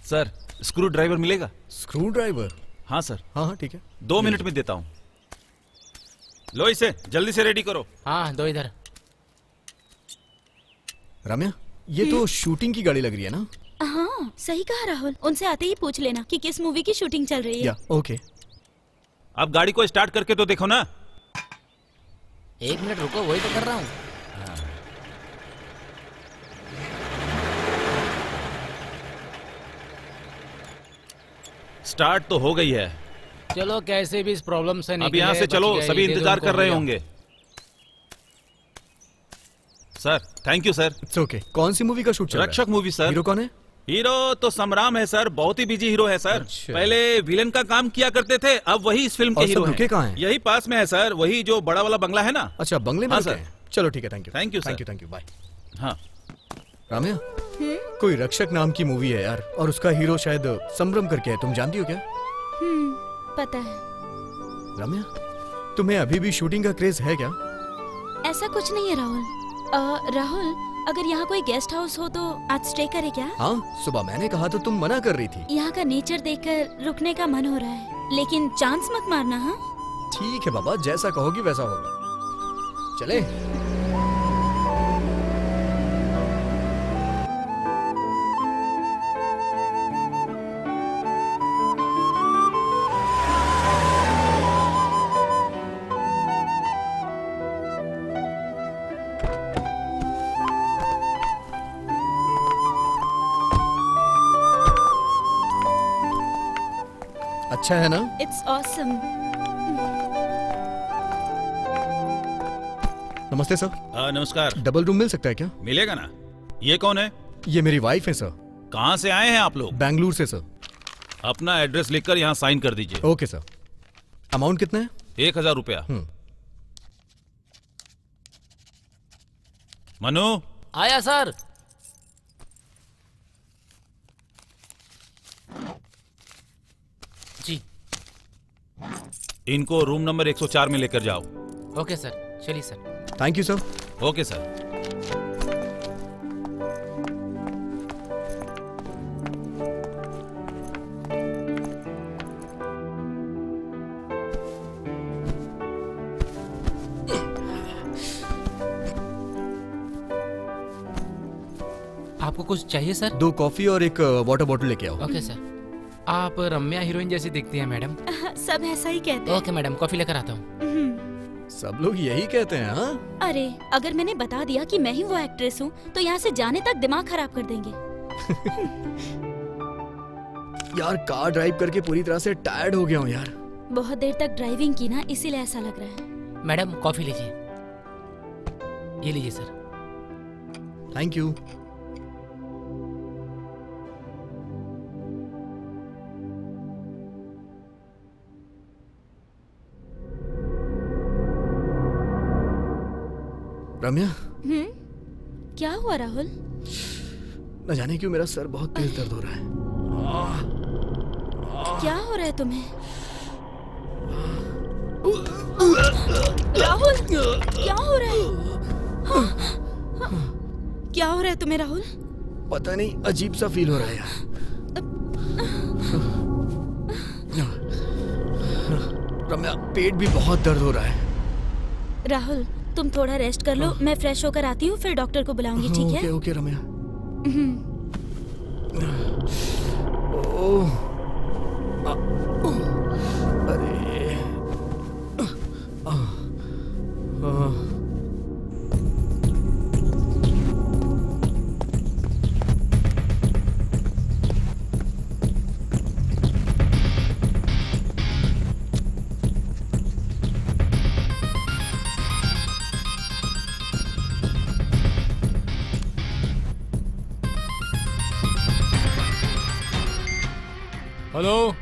सर, स्क्रू ड्राइवर मिलेगा? Screw driver? हाँ सर। हाँ, ठीक है। 2 मिनट में देता हूँ। लो इसे जल्दी से रेडी करो। हाँ, दो इधर। रम्या, ये तो शूटिंग की गाड़ी लग रही है ना? हाँ, सही कहा राहुल। उनसे आते ही पूछ लेना कि किस मूवी की शूटिंग चल रही है। या, ओके। अब गाड़ी को स्टार्ट करके तो देखो ना। 1 मिनट रुको, वही तो कर रहा हूँ। स्टार्ट तो हो गई है। चलो, कैसे भी इस प्रॉब्लम से अब निकले। यहाँ से चलो, बच गए, सभी दे दो इंतजार उनको कर रहे भैया। होंगे। Sir, thank you sir. It's okay. कौन सी मूवी का शूट चल रहा है? रक्षक मूवी सर। हीरो कौन है? हीरो तो समराम है सर, बहुत ही बिजी हीरो है सर। अच्छा। पहले विलेन का काम किया करते थे, अब वही इस फिल्म के और हीरो सब रुके कहाँ हैं? यही पास में है सर, वही जो बड़ा वाला बंगला है ना। अच्छा, बंगले में हाँ, रुके सर। हैं। चलो ठीक है, thank you. Thank you sir. Thank you, bye. हाँ। राम्या, कोई रक्षक नाम की मूवी है यार, और उसका हीरो शायद संभ्रम करके है। तुम जानती हो क्या? पता है। रम्या, तुम्हें अभी भी शूटिंग का क्रेज है क्या? ऐसा कुछ नहीं है राहुल। राहुल, अगर यहाँ कोई गेस्ट हाउस हो तो आज स्टे करे क्या? हाँ, सुबह मैंने कहा तो तुम मना कर रही थी। यहाँ का नेचर देखकर रुकने का मन हो रहा है, लेकिन चांस मत मारना। हाँ, ठीक है बाबा, जैसा कहोगी वैसा होगा। चले। अच्छा है ना? It's awesome. नमस्ते सर। नमस्कार। डबल रूम मिल सकता है क्या? मिलेगा ना। ये कौन है? ये मेरी वाइफ है सर। कहाँ से आए हैं आप लोग? बैंगलोर से सर। अपना एड्रेस लिखकर यहाँ साइन कर दीजिए। Okay sir. अमाउंट कितना है? 1000 रुपया। मनु। आया सर। जी। इनको रूम नंबर 104 में लेकर जाओ। ओके सर, चलिए sir. Thank you sir. Okay sir. आपको कुछ चाहिए सर? 2 कॉफी और एक वाटर बॉटल लेके आओ। Okay sir. आप रम्या हीरोइन जैसी दिखती हैं मैडम। सब ऐसा ही कहते हैं। ओके मैडम, कॉफी लेकर आता हूँ। सब लोग यही कहते हैं। हाँ? अरे अगर मैंने बता दिया कि मैं ही वो एक्ट्रेस हूँ तो यहाँ से जाने तक दिमाग खराब कर देंगे। यार कार ड्राइव करके पूरी तरह से टायर्ड हो गया हूँ यार। बहुत देर तक ड्राइविंग की ना, इसीलिए ऐसा लग रहा है। मैडम कॉफी लीजिए। ये लीजिए सर। Thank you. रम्या। क्या हुआ राहुल? न जाने क्यों मेरा सर बहुत तेज दर्द हो रहा है। क्या हो रहा है तुम्हें? राहुल क्या हो रहा है? क्या हो रहा है तुम्हें राहुल? पता नहीं, अजीब सा फील हो रहा है यार। रम्या पेट भी बहुत दर्द हो रहा है। राहुल तुम थोड़ा रेस्ट कर लो, मैं फ्रेश होकर आती हूँ, फिर डॉक्टर को बुलाऊंगी, ठीक है? ओके रम्या। ओह, अरे, हेलो।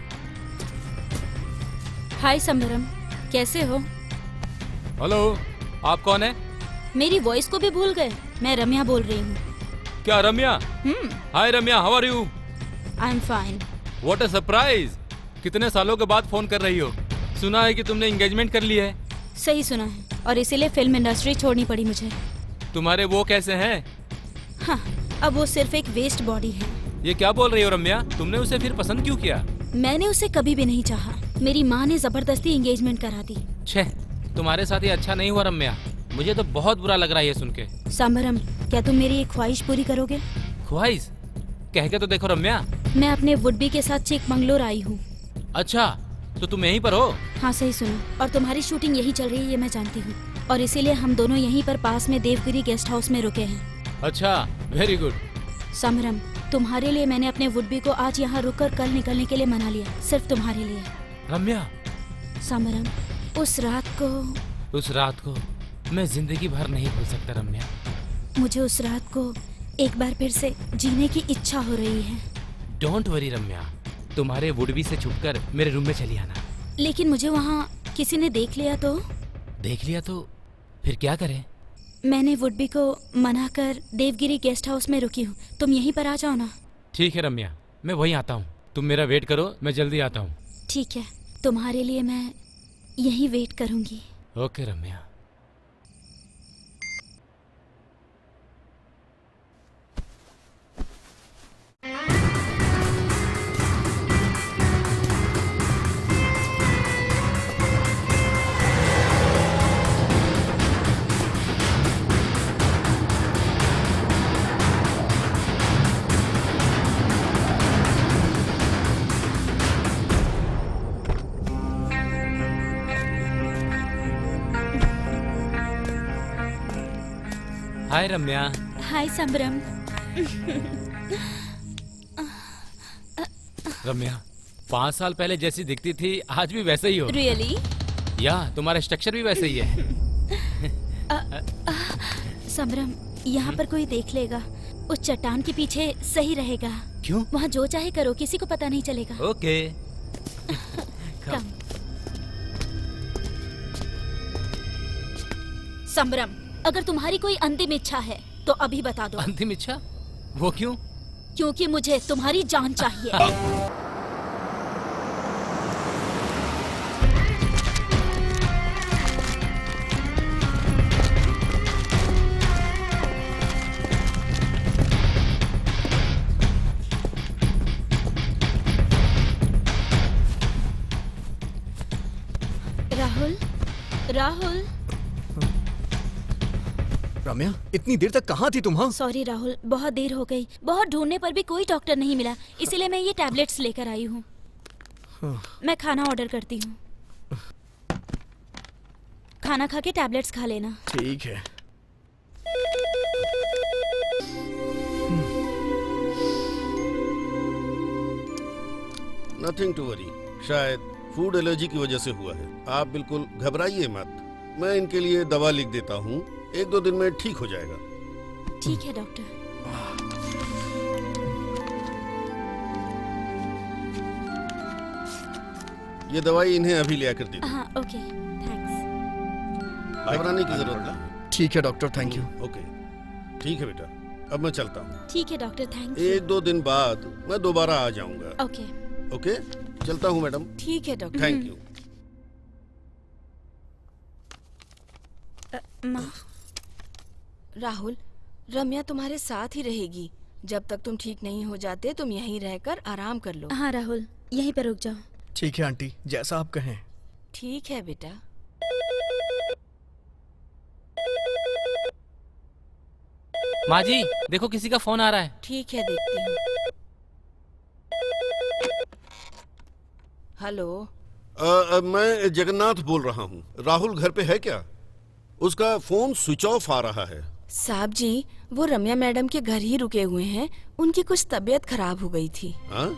हाय समरम, कैसे हो? हेलो, आप कौन है? मेरी वॉइस को भी भूल गए? मैं रम्या बोल रही हूँ। क्या Ramya? Hi Ramya, how are you? I am fine. What a surprise! कितने सालों के बाद फोन कर रही हो? सुना है कि तुमने एंगेजमेंट कर ली है। सही सुना है, और इसीलिए फिल्म इंडस्ट्री छोड़नी पड़ी मुझे। तुम्हारे वो कैसे हैं? हाँ, अब वो सिर्फ एक वेस्ट बॉडी है। ये क्या बोल रही हो रम्या? तुमने उसे फिर पसंद क्यों किया? मैंने उसे कभी भी नहीं चाहा। मेरी माँ ने जबरदस्ती एंगेजमेंट करा दी। छे, तुम्हारे साथ ये अच्छा नहीं हुआ रम्या। मुझे तो बहुत बुरा लग रहा है ये सुन के। समरम, क्या तुम मेरी एक ख्वाहिश पूरी करोगे? ख्वाहिश? कह के तो देखो रम्या। मैं अपने वुड बी के साथ चिकमंगलूर आई हूँ। अच्छा, तो तुम यहीं पर हो? हाँ सही सुना, और तुम्हारी शूटिंग यही चल रही है ये मैं जानती हूँ, और इसीलिए हम दोनों यहीं पर पास में देवगिरी गेस्ट हाउस में रुके हैं। अच्छा, वेरी गुड। समरम, तुम्हारे लिए मैंने अपने वुड बी को आज यहाँ रुककर कल निकलने के लिए मना लिया, सिर्फ तुम्हारे लिए। रम्या। समरम, उस रात को मैं जिंदगी भर नहीं भूल सकता रम्या। मुझे उस रात को एक बार फिर से जीने की इच्छा हो रही है। डोंट वरी रम्या, तुम्हारे वुडबी से छुपकर मेरे रूम में चली आना। लेकिन मुझे वहाँ किसी ने देख लिया तो? देख लिया तो फिर क्या करें? मैंने वुडबी को मना कर देवगिरी गेस्ट हाउस में रुकी हूँ, तुम यहीं पर आ जाओ ना। ठीक है रम्या, मैं वहीं आता हूँ। तुम मेरा वेट करो, मैं जल्दी आता हूँ। ठीक है, तुम्हारे लिए मैं यहीं वेट करूँगी। ओके रम्या। हाय रम्या। हाय समरम। रम्या, 5 साल पहले जैसी दिखती थी आज भी वैसे ही हो। रियली? या तुम्हारा स्ट्रक्चर भी वैसे ही है। समरम, यहाँ पर कोई देख लेगा। उस चट्टान के पीछे सही रहेगा। क्यों? वहाँ जो चाहे करो, किसी को पता नहीं चलेगा। ओके। कम। समरम, अगर तुम्हारी कोई अंतिम इच्छा है तो अभी बता दो। अंतिम इच्छा? वो क्यों? क्योंकि मुझे तुम्हारी जान चाहिए। राहुल, राहुल। रम्या, इतनी देर तक कहाँ थी तुम? हाँ, सॉरी राहुल, बहुत देर हो गई। बहुत ढूंढने पर भी कोई डॉक्टर नहीं मिला, इसीलिए मैं ये टैबलेट्स लेकर आई हूँ। मैं खाना ऑर्डर करती हूँ। खाना खा के टैबलेट्स खा लेना। ठीक है। नथिंग टू वरी, शायद फूड एलर्जी की वजह से हुआ है। आप बिल्कुल घबराइए मत, मैं इनके लिए दवा लिख देता हूँ, 1-2 दिन में ठीक हो जाएगा। ठीक है डॉक्टर। ये दवाई इन्हें अभी ले आकर दे दो। हाँ, ओके, थैंक्स। घबराने की जरूरत नहीं। ठीक है डॉक्टर, थैंक यू। ओके, ठीक है बेटा, अब मैं चलता हूँ। ठीक है डॉक्टर, थैंक्स। 1-2 दिन बाद मैं दोबारा आ जाऊंगा। ओके। ओके, चलता हूँ मैडम। ठीक है डॉक्टर। Thank you. माँ। राहुल, रम्या तुम्हारे साथ ही रहेगी। जब तक तुम ठीक नहीं हो जाते तुम यहीं रहकर आराम कर लो। हाँ राहुल, यहीं पर रुक जाओ। ठीक है आंटी, जैसा आप कहें। ठीक है बेटा। माँ जी, देखो किसी का फोन आ रहा है। ठीक है, देखती हूँ। हेलो। मैं जगन्नाथ बोल रहा हूँ। राहुल घर पे है क्या? उसका फोन स्विच ऑफ आ रहा है। साहब जी, वो रम्या मैडम के घर ही रुके हुए हैं। उनकी कुछ तबीयत खराब हो गई थी। हाँ?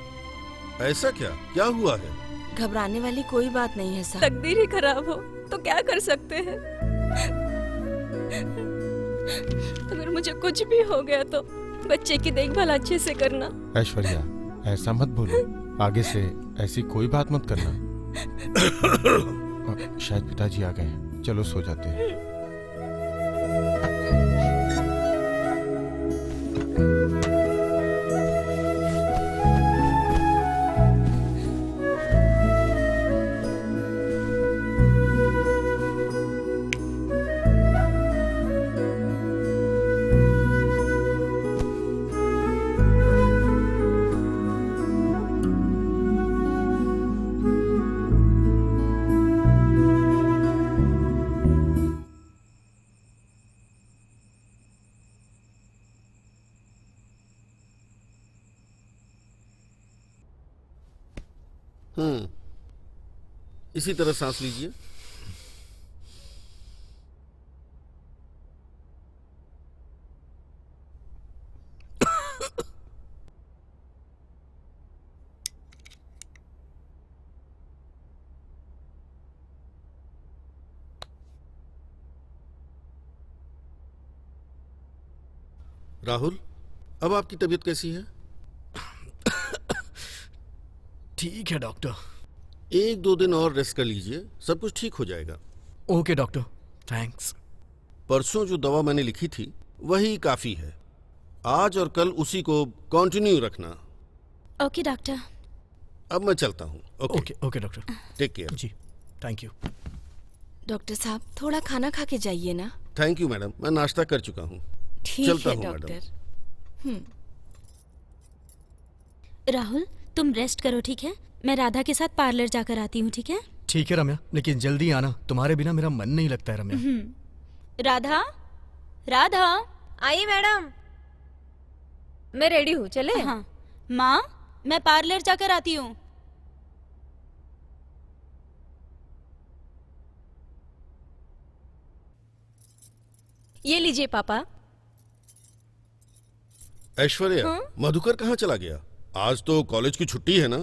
ऐसा क्या हुआ है? घबराने वाली कोई बात नहीं है साहब। तकदीर ही खराब हो तो क्या कर सकते हैं। अगर मुझे कुछ भी हो गया तो बच्चे की देखभाल अच्छे से करना। ऐश्वर्या, ऐसा मत बोलो। आगे से ऐसी कोई बात मत करना। शायद पिताजी आ गए हैं, चलो सो जाते हैं। इसी तरह सांस लीजिए। राहुल, अब आपकी तबीयत कैसी है? ठीक है डॉक्टर। 1-2 दिन और रेस्ट कर लीजिए, सब कुछ ठीक हो जाएगा। Okay doctor, thanks. परसों जो दवा मैंने लिखी थी वही काफी है। आज और कल उसी को कंटिन्यू रखना। Okay doctor. अब मैं चलता हूँ। Okay okay doctor, take care. जी, थैंक यू। डॉक्टर साहब, थोड़ा खाना खा के जाइए ना। थैंक यू मैडम, मैं नाश्ता कर चुका हूँ। ठीक चलता है हूँ डॉक्टर। राहुल, तुम रेस्ट करो, ठीक है? मैं राधा के साथ पार्लर जाकर आती हूँ, ठीक है? ठीक है रम्या, लेकिन जल्दी आना। तुम्हारे बिना मेरा मन नहीं लगता है रम्या। राधा, राधा। आइए मैडम, मैं रेडी हूँ, चले? हाँ माँ, मैं पार्लर जाकर आती हूँ। ये लीजिए पापा। ऐश्वर्या, मधुकर कहाँ चला गया? आज तो कॉलेज की छुट्टी है ना?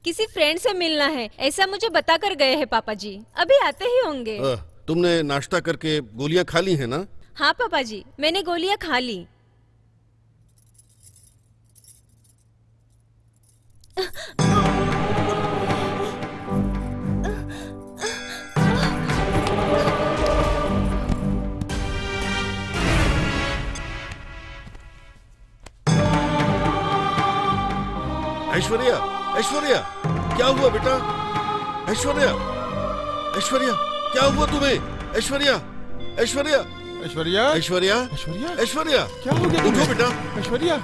किसी फ्रेंड से मिलना है, ऐसा मुझे बता कर गए हैं पापा जी। अभी आते ही होंगे। तुमने नाश्ता करके गोलियां खा ली है ना? हाँ पापा जी, मैंने गोलियां खा ली। ऐश्वर्या, ऐश्वर्या, क्या हुआ बेटा? ऐश्वर्या, ऐश्वर्या, क्या हुआ तुम्हें? ऐश्वर्या, ऐश्वर्या, ऐश्वर्या, ऐश्वर्या, ऐश्वर्या, ऐश्वर्या, क्या हो गया उठो तुम्हें? बेटा। ऐश्वर्या,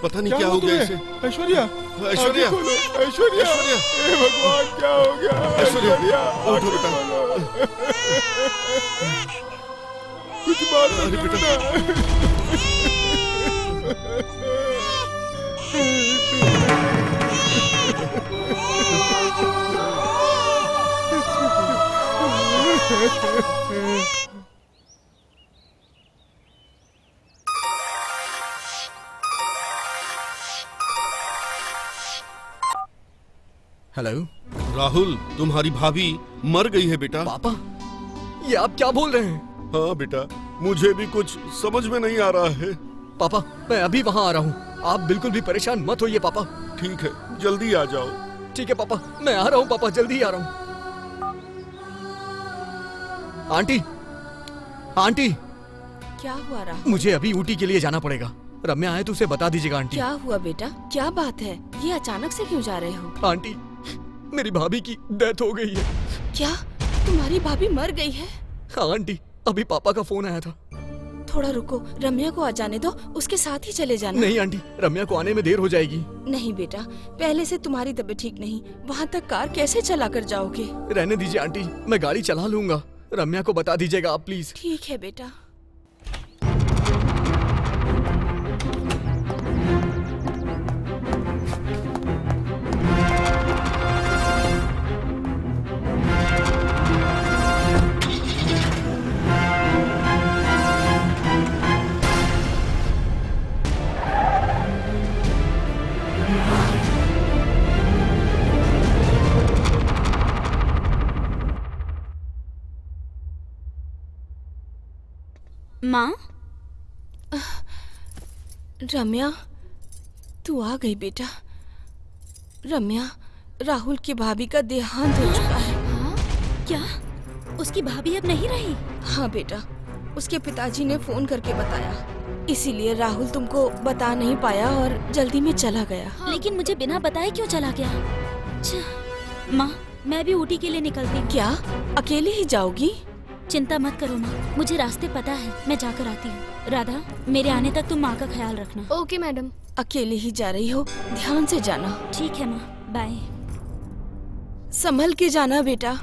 पता नहीं क्या हो गया इसे। ऐश्वर्या, ऐश्वर्या, आंखें खोलो, ऐश्वर्या, हे भगवान क्या हो गया? ऐश्वर्या, उठो बेटा। कुछ बात नहीं बेटा। हेलो राहुल, तुम्हारी भाभी मर गई है बेटा। पापा, ये आप क्या बोल रहे हैं? हाँ बेटा, मुझे भी कुछ समझ में नहीं आ रहा है। पापा, मैं अभी वहाँ आ रहा हूँ, आप बिल्कुल भी परेशान मत होइए पापा। ठीक है, जल्दी आ जाओ। ठीक है पापा, मैं आ रहा हूँ पापा, जल्दी आ रहा हूँ। आंटी, आंटी, क्या हुआ राहुल? मुझे अभी ऊटी के लिए जाना पड़ेगा। रम्या आए तो उसे बता दीजिएगा आंटी। क्या हुआ बेटा? क्या बात है? ये अचानक से क्यों जा रहे हो? आंटी, मेरी भाभी की डेथ हो गई है। क्या तुम्हारी भाभी मर गई है? हाँ आंटी, अभी पापा का फोन आया था। थोड़ा रुको, रम्या को आ जाने दो, उसके साथ ही चले जाना। नहीं आंटी, रम्या को आने में देर हो जाएगी। नहीं बेटा, पहले से तुम्हारी तबीयत ठीक नहीं, वहाँ तक कार कैसे चला कर जाओगे? रहने दीजिए आंटी, मैं गाड़ी चला लूंगा। रम्या को बता दीजिएगा आप प्लीज। ठीक है बेटा। माँ, रम्या, तू आ गई बेटा। रम्या, राहुल की भाभी का देहांत हो चुका है। हाँ? क्या उसकी भाभी अब नहीं रही? हाँ बेटा, उसके पिताजी ने फोन करके बताया, इसीलिए राहुल तुमको बता नहीं पाया और जल्दी में चला गया। लेकिन मुझे बिना बताए क्यों चला गया? अच्छा, माँ, मैं भी ऊटी के लिए निकलती हूँ। क्या अकेले ही जाओगी? चिंता मत करो माँ, मुझे रास्ते पता है, मैं जाकर आती हूँ। राधा, मेरे आने तक तुम माँ का ख्याल रखना। Okay madam. अकेले ही जा रही हो, ध्यान से जाना। ठीक है माँ, बाय। संभल के जाना बेटा।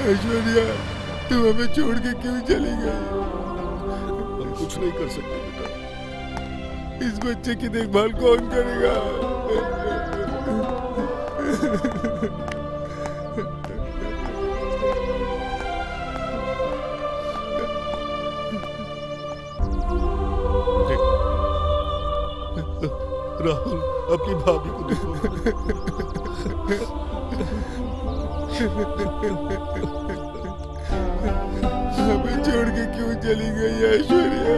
ऐश्वर्या, तू हमें छोड़ के क्यों चली गई? हम कुछ नहीं कर सकते बेटा। इस बच्चे की देखभाल कौन करेगा? राहुल, अपनी भाभी को देखो। हमें छोड़ के क्यों चली गई ऐश्वर्या?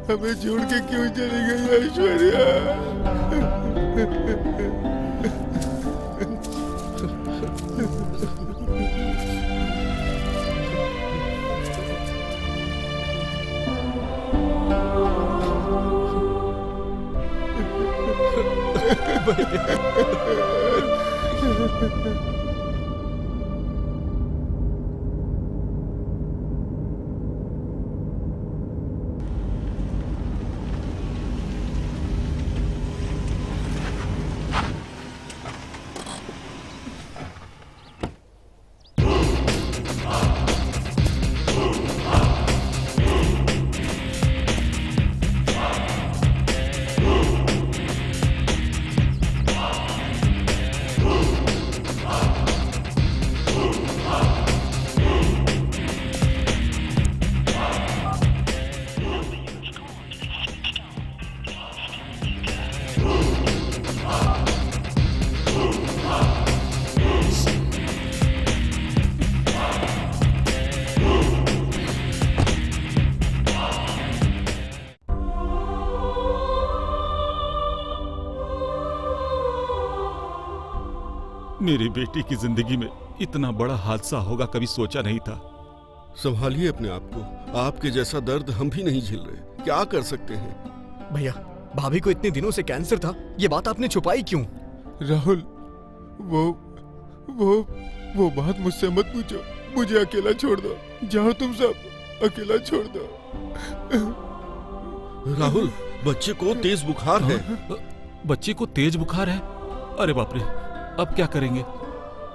हमें छोड़ के क्यों चली गई ऐश्वर्या? मेरी बेटी की जिंदगी में इतना बड़ा हादसा होगा कभी सोचा नहीं था। संभालिए अपने आप को, आपके जैसा दर्द हम भी नहीं झेल रहे, क्या कर सकते हैं? भैया, भाभी को इतने दिनों से कैंसर था, ये बात आपने छुपाई क्यों? राहुल, वो बात मुझसे मत पूछो, मुझे अकेला छोड़ दो, जाओ तुम सब, अकेला छोड़ दो। राहुल, बच्चे को तेज बुखार है। बच्चे को तेज बुखार है? अरे बाप रे, अब क्या करेंगे?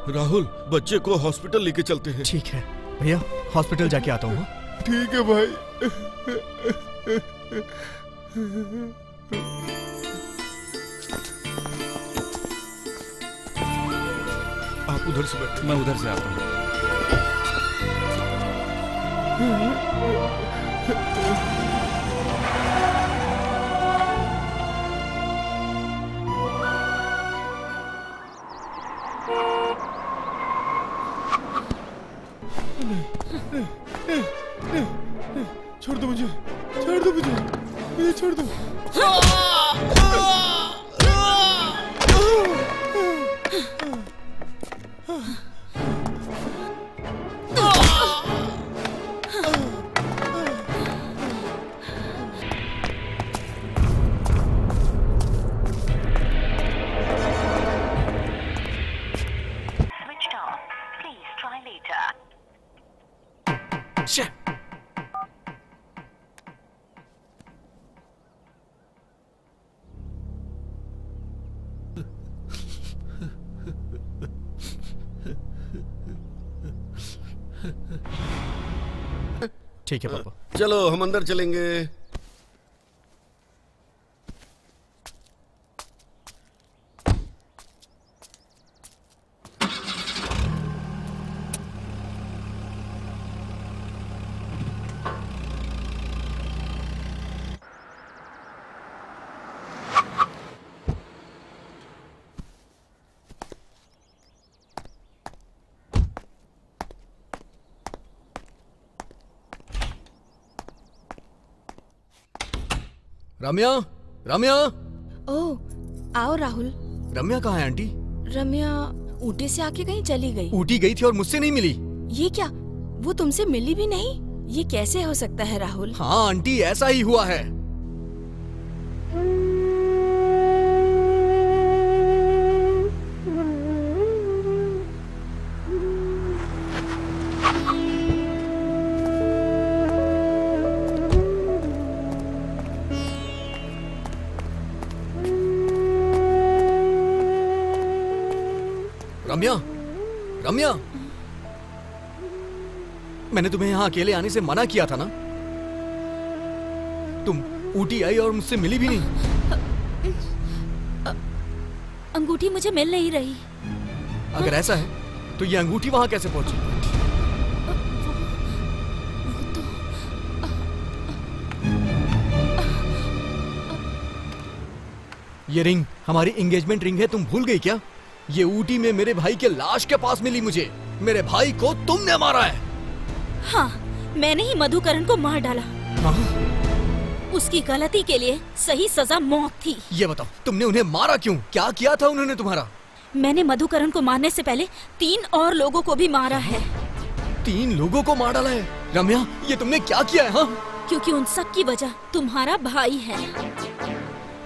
राहुल, बच्चे को हॉस्पिटल लेके चलते हैं। ठीक है भैया, हॉस्पिटल जाके आता हूँ। ठीक है भाई। आप उधर से बैठे, मैं उधर से आता हूँ। छोड़ दो मुझे, छोड़ दो मुझे छोड़ दो। ठीक है पापा। चलो हम अंदर चलेंगे। रम्या, रम्या। ओह, आओ राहुल। रम्या कहाँ है आंटी? रम्या ऊटी से आके कहीं चली गई। ऊटी गई थी और मुझसे नहीं मिली। ये क्या, वो तुमसे मिली भी नहीं? ये कैसे हो सकता है राहुल? हाँ आंटी, ऐसा ही हुआ है। रम्या, रम्या, मैंने तुम्हें यहाँ अकेले आने से मना किया था ना? तुम ऊटी आई और मुझसे मिली भी नहीं। अंगूठी मुझे मिल नहीं रही। अगर ऐसा है तो ये अंगूठी वहां कैसे पहुंची? ये रिंग हमारी एंगेजमेंट रिंग है, तुम भूल गई क्या? ये ऊटी में मेरे भाई के लाश के पास मिली मुझे। मेरे भाई को तुमने मारा है। हाँ, मैंने ही मधुकरण को मार डाला। हाँ? उसकी गलती के लिए सही सजा मौत थी। ये बताओ, तुमने उन्हें मारा क्यों? क्या किया था उन्होंने तुम्हारा? मैंने मधुकरण को मारने से पहले 3 और लोगों को भी मारा है। 3 लोगों को मार डाला है? रम्या, ये तुमने क्या किया है? हाँ? क्योंकि उन सब की वजह तुम्हारा भाई है।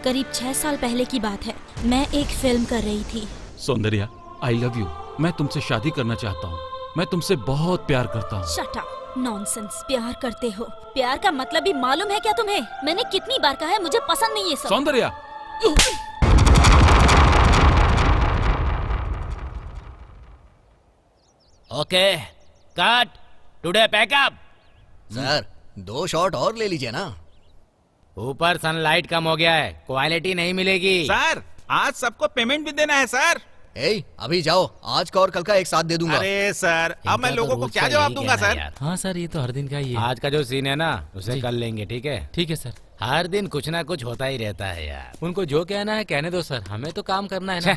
करीब 6 साल पहले की बात है, मैं एक फिल्म कर रही थी। सौंदर्या, आई लव यू। मैं तुमसे शादी करना चाहता हूँ। मैं तुमसे बहुत प्यार करता हूँ। Shut up, nonsense. प्यार करते हो? प्यार का मतलब भी मालूम है क्या तुम्हें? मैंने कितनी बार कहा है मुझे पसंद नहीं है सब। Soundarya, okay, cut, today pack up. Sir, 2 shot और ले लीजिए ना। ऊपर सनलाइट कम हो गया है, क्वालिटी नहीं मिलेगी। सर, आज सबको पेमेंट भी देना है सर। अभी जाओ, आज का और कल का एक साथ दे दूंगा। अरे सर, अब मैं लोगों को क्या जवाब दूंगा सर? हाँ सर, ये तो हर दिन का ही है। आज का जो सीन है ना, उसे कल लेंगे, ठीक है? ठीक है सर। हर दिन कुछ ना कुछ होता ही रहता है यार। उनको जो कहना है कहने दो सर, हमें तो काम करना है ना।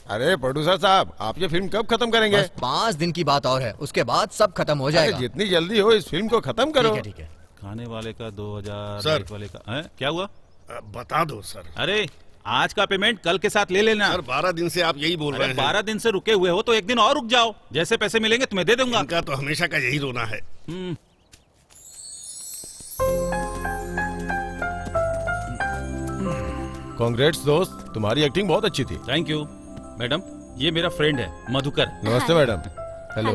अरे प्रोड्यूसर साहब, आप ये फिल्म कब खत्म करेंगे? बस 5 दिन की बात और है, उसके बाद सब खत्म हो जाएगा। जितनी जल्दी हो इस फिल्म को खत्म करो। ठीक है। खाने वाले का 2000, सर। वाले का क्या हुआ? बता दो सर। अरे आज का पेमेंट कल के साथ ले लेना। सर 12 दिन से आप यही बोल रहे हैं। 12 दिन से रुके हुए हो तो एक दिन और रुक जाओ। जैसे पैसे मिलेंगे तुम्हें दे दूंगा। इनका तो हमेशा का यही रोना है। कांग्रेट्स दोस्त, तुम्हारी एक्टिंग बहुत अच्छी थी। Thank you madam. ये मेरा फ्रेंड है मधुकर। नमस्ते मैडम। हेलो।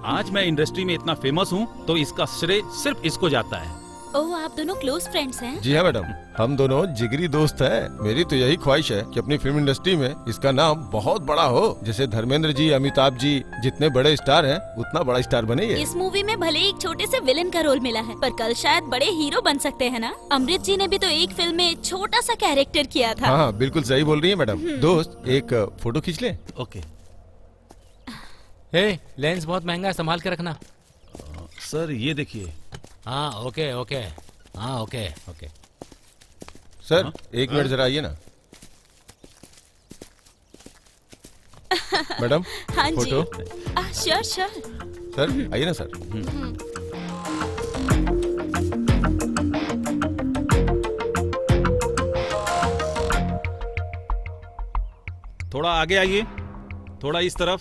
आज मैं इंडस्ट्री में इतना फेमस हूँ तो इसका श्रेय सिर्फ इसको जाता है। ओह, आप दोनों क्लोज फ्रेंड्स हैं? जी हाँ मैडम, हम दोनों जिगरी दोस्त हैं। मेरी तो यही ख्वाहिश है कि अपनी फिल्म इंडस्ट्री में इसका नाम बहुत बड़ा हो। जैसे धर्मेंद्र जी, अमिताभ जी जितने बड़े स्टार हैं, उतना बड़ा स्टार बने ये। इस मूवी में भले एक छोटे से विलेन का रोल मिला है, पर कल शायद बड़े हीरो बन सकते हैं ना? अमृत जी ने भी तो एक फिल्म में छोटा सा कैरेक्टर किया था। हाँ, बिल्कुल सही बोल रही है मैडम। दोस्त, एक फोटो खींच ले। ओके। हे, लेंस बहुत महंगा है, संभाल के रखना। सर ये देखिए। हाँ ओके ओके, हाँ ओके ओके। सर एक मिनट जरा आइए ना। मैडम हाँ फोटो। जी, श्योर श्योर। सर आइए ना सर। थोड़ा आगे आइए, थोड़ा इस तरफ।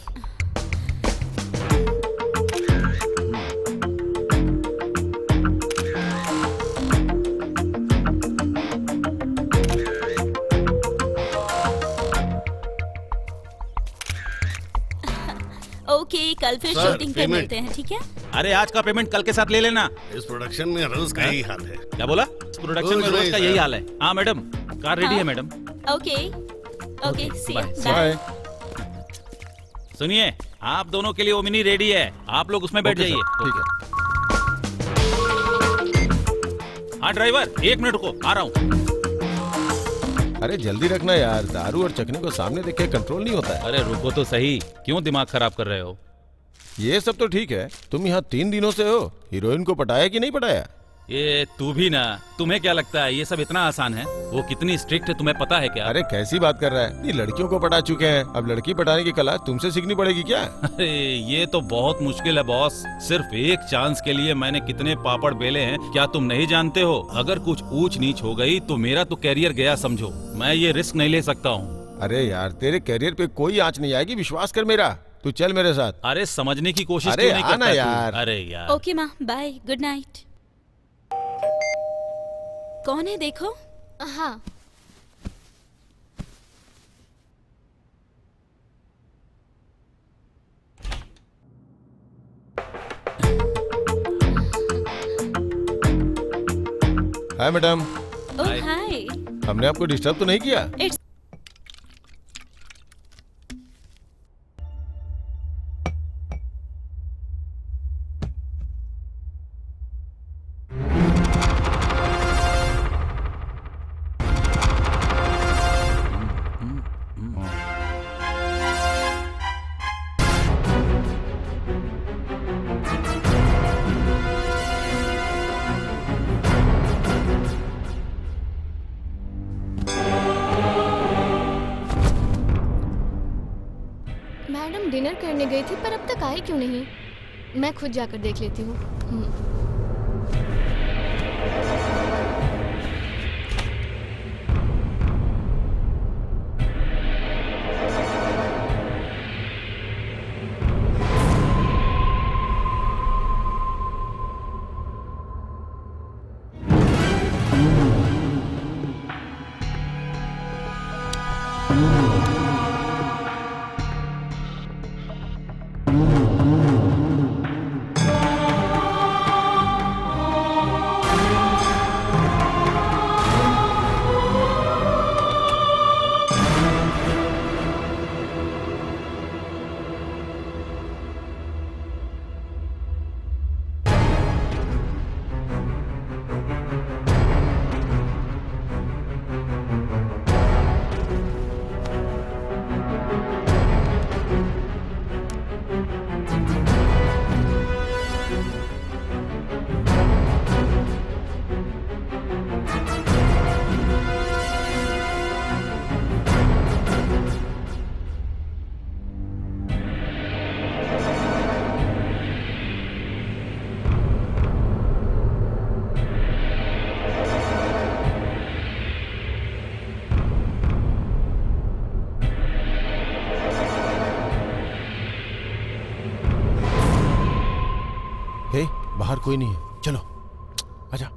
ओके, कल फिर शूटिंग पे मिलते हैं, ठीक है? अरे आज का पेमेंट कल के साथ ले लेना। इस प्रोडक्शन में रोज का यही हाल है। क्या बोला? इस प्रोडक्शन में रोज का यही हाल है। हाँ मैडम, कार रेडी है madam. Okay okay, see you, bye. सुनिए, आप दोनों के लिए ओमिनी रेडी है, आप लोग उसमें बैठ जाइए। ठीक है। हाँ ड्राइवर, 1 मिनट रुको, आ रहा हूँ। अरे जल्दी रखना यार, दारू और चखने को सामने देख के कंट्रोल नहीं होता है। अरे रुको तो सही, क्यों दिमाग खराब कर रहे हो? ये सब तो ठीक है, तुम यहाँ 3 दिनों से हो, हीरोइन को पटाया कि नहीं पटाया? ये तू भी ना, तुम्हें क्या लगता है ये सब इतना आसान है? वो कितनी स्ट्रिक्ट है तुम्हें पता है क्या? अरे कैसी बात कर रहा है, ये लड़कियों को पटा चुके हैं, अब लड़की पटाने की कला तुमसे सीखनी पड़ेगी क्या? अरे ये तो बहुत मुश्किल है बॉस। सिर्फ एक चांस के लिए मैंने कितने पापड़ बेले हैं, क्या तुम नहीं जानते हो? अगर कुछ ऊंच नीच हो गई तो मेरा तो कैरियर गया समझो। मैं ये रिस्क नहीं ले सकता हूँ। अरे यार, तेरे कैरियर पे कोई आंच नहीं आएगी, विश्वास कर मेरा। तू चल मेरे साथ। अरे समझने की कोशिश अरे क्यों नहीं आना करता यार। तू? अरे यार। ओके माँ, बाय, गुड नाइट। कौन है देखो? हाँ, हाय मैडम। ओह हाय। हमने आपको डिस्टर्ब तो नहीं किया? मैडम डिनर करने गई थी पर अब तक आई क्यों नहीं? मैं खुद जाकर देख लेती हूँ। हे, बाहर कोई नहीं है, चलो आजा।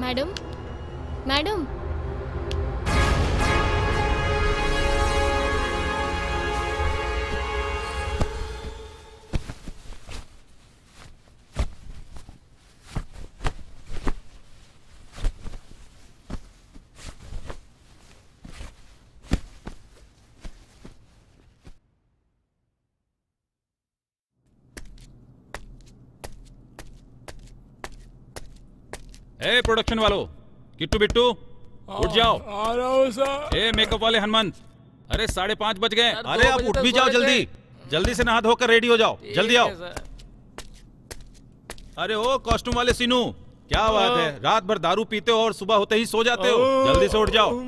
मैडम, मैडम, ए प्रोडक्शन वालों, किट्टू बिट्टू उठ जाओ। आ रहा हूँ सर। ए मेकअप वाले हनुमंत, अरे 5:30 बज गए। अरे आप उठ भी जाओ, जल्दी जल्दी से नहा धोकर रेडी हो जाओ, जल्दी आओ। अरे ओ कॉस्ट्यूम वाले सीनू, क्या बात है, रात भर दारू पीते हो और सुबह होते ही सो जाते हो, जल्दी से उठ जाओ।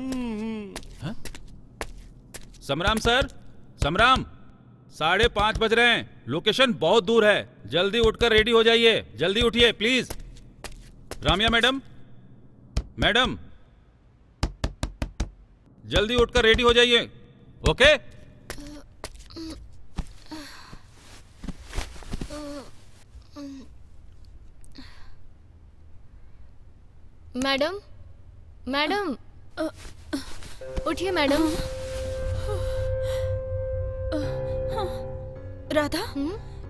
हाँ? समराम सर, समराम, 5:30 बज रहे हैं, लोकेशन बहुत दूर है, जल्दी उठकर रेडी हो जाइए, जल्दी उठिए प्लीज। रामिया मैडम, मैडम जल्दी उठकर रेडी हो जाइए, ओके? मैडम, मैडम, उठिए मैडम। राधा,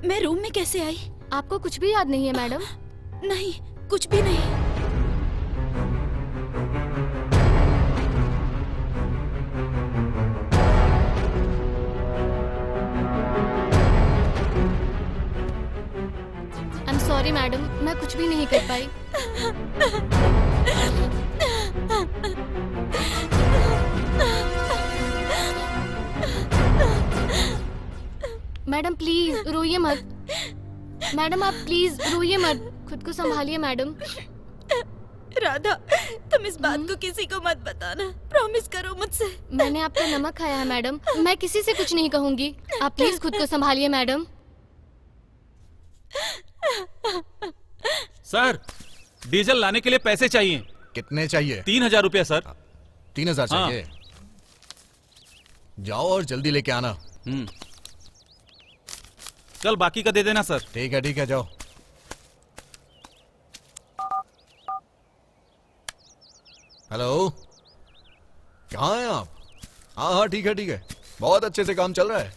मैं रूम में कैसे आई? आपको कुछ भी याद नहीं है मैडम? नहीं, कुछ भी नहीं। आई एम सॉरी मैडम, मैं कुछ भी नहीं कर पाई। मैडम प्लीज रोइए मत। मैडम आप प्लीज रोइए मत, खुद को संभालिए मैडम। राधा, तुम इस बात को किसी को मत बताना, प्रॉमिस करो मुझसे। मैंने आपका नमक खाया है मैडम, मैं किसी से कुछ नहीं कहूंगी। आप प्लीज खुद को संभालिए मैडम। सर, डीजल लाने के लिए पैसे चाहिए। कितने चाहिए? 3000 रुपया सर। 3000 चाहिए? जाओ और जल्दी लेके आना। कल बाकी का दे देना सर। ठीक है जाओ। हेलो, कहाँ हैं आप? हाँ ठीक है, बहुत अच्छे से काम चल रहा है।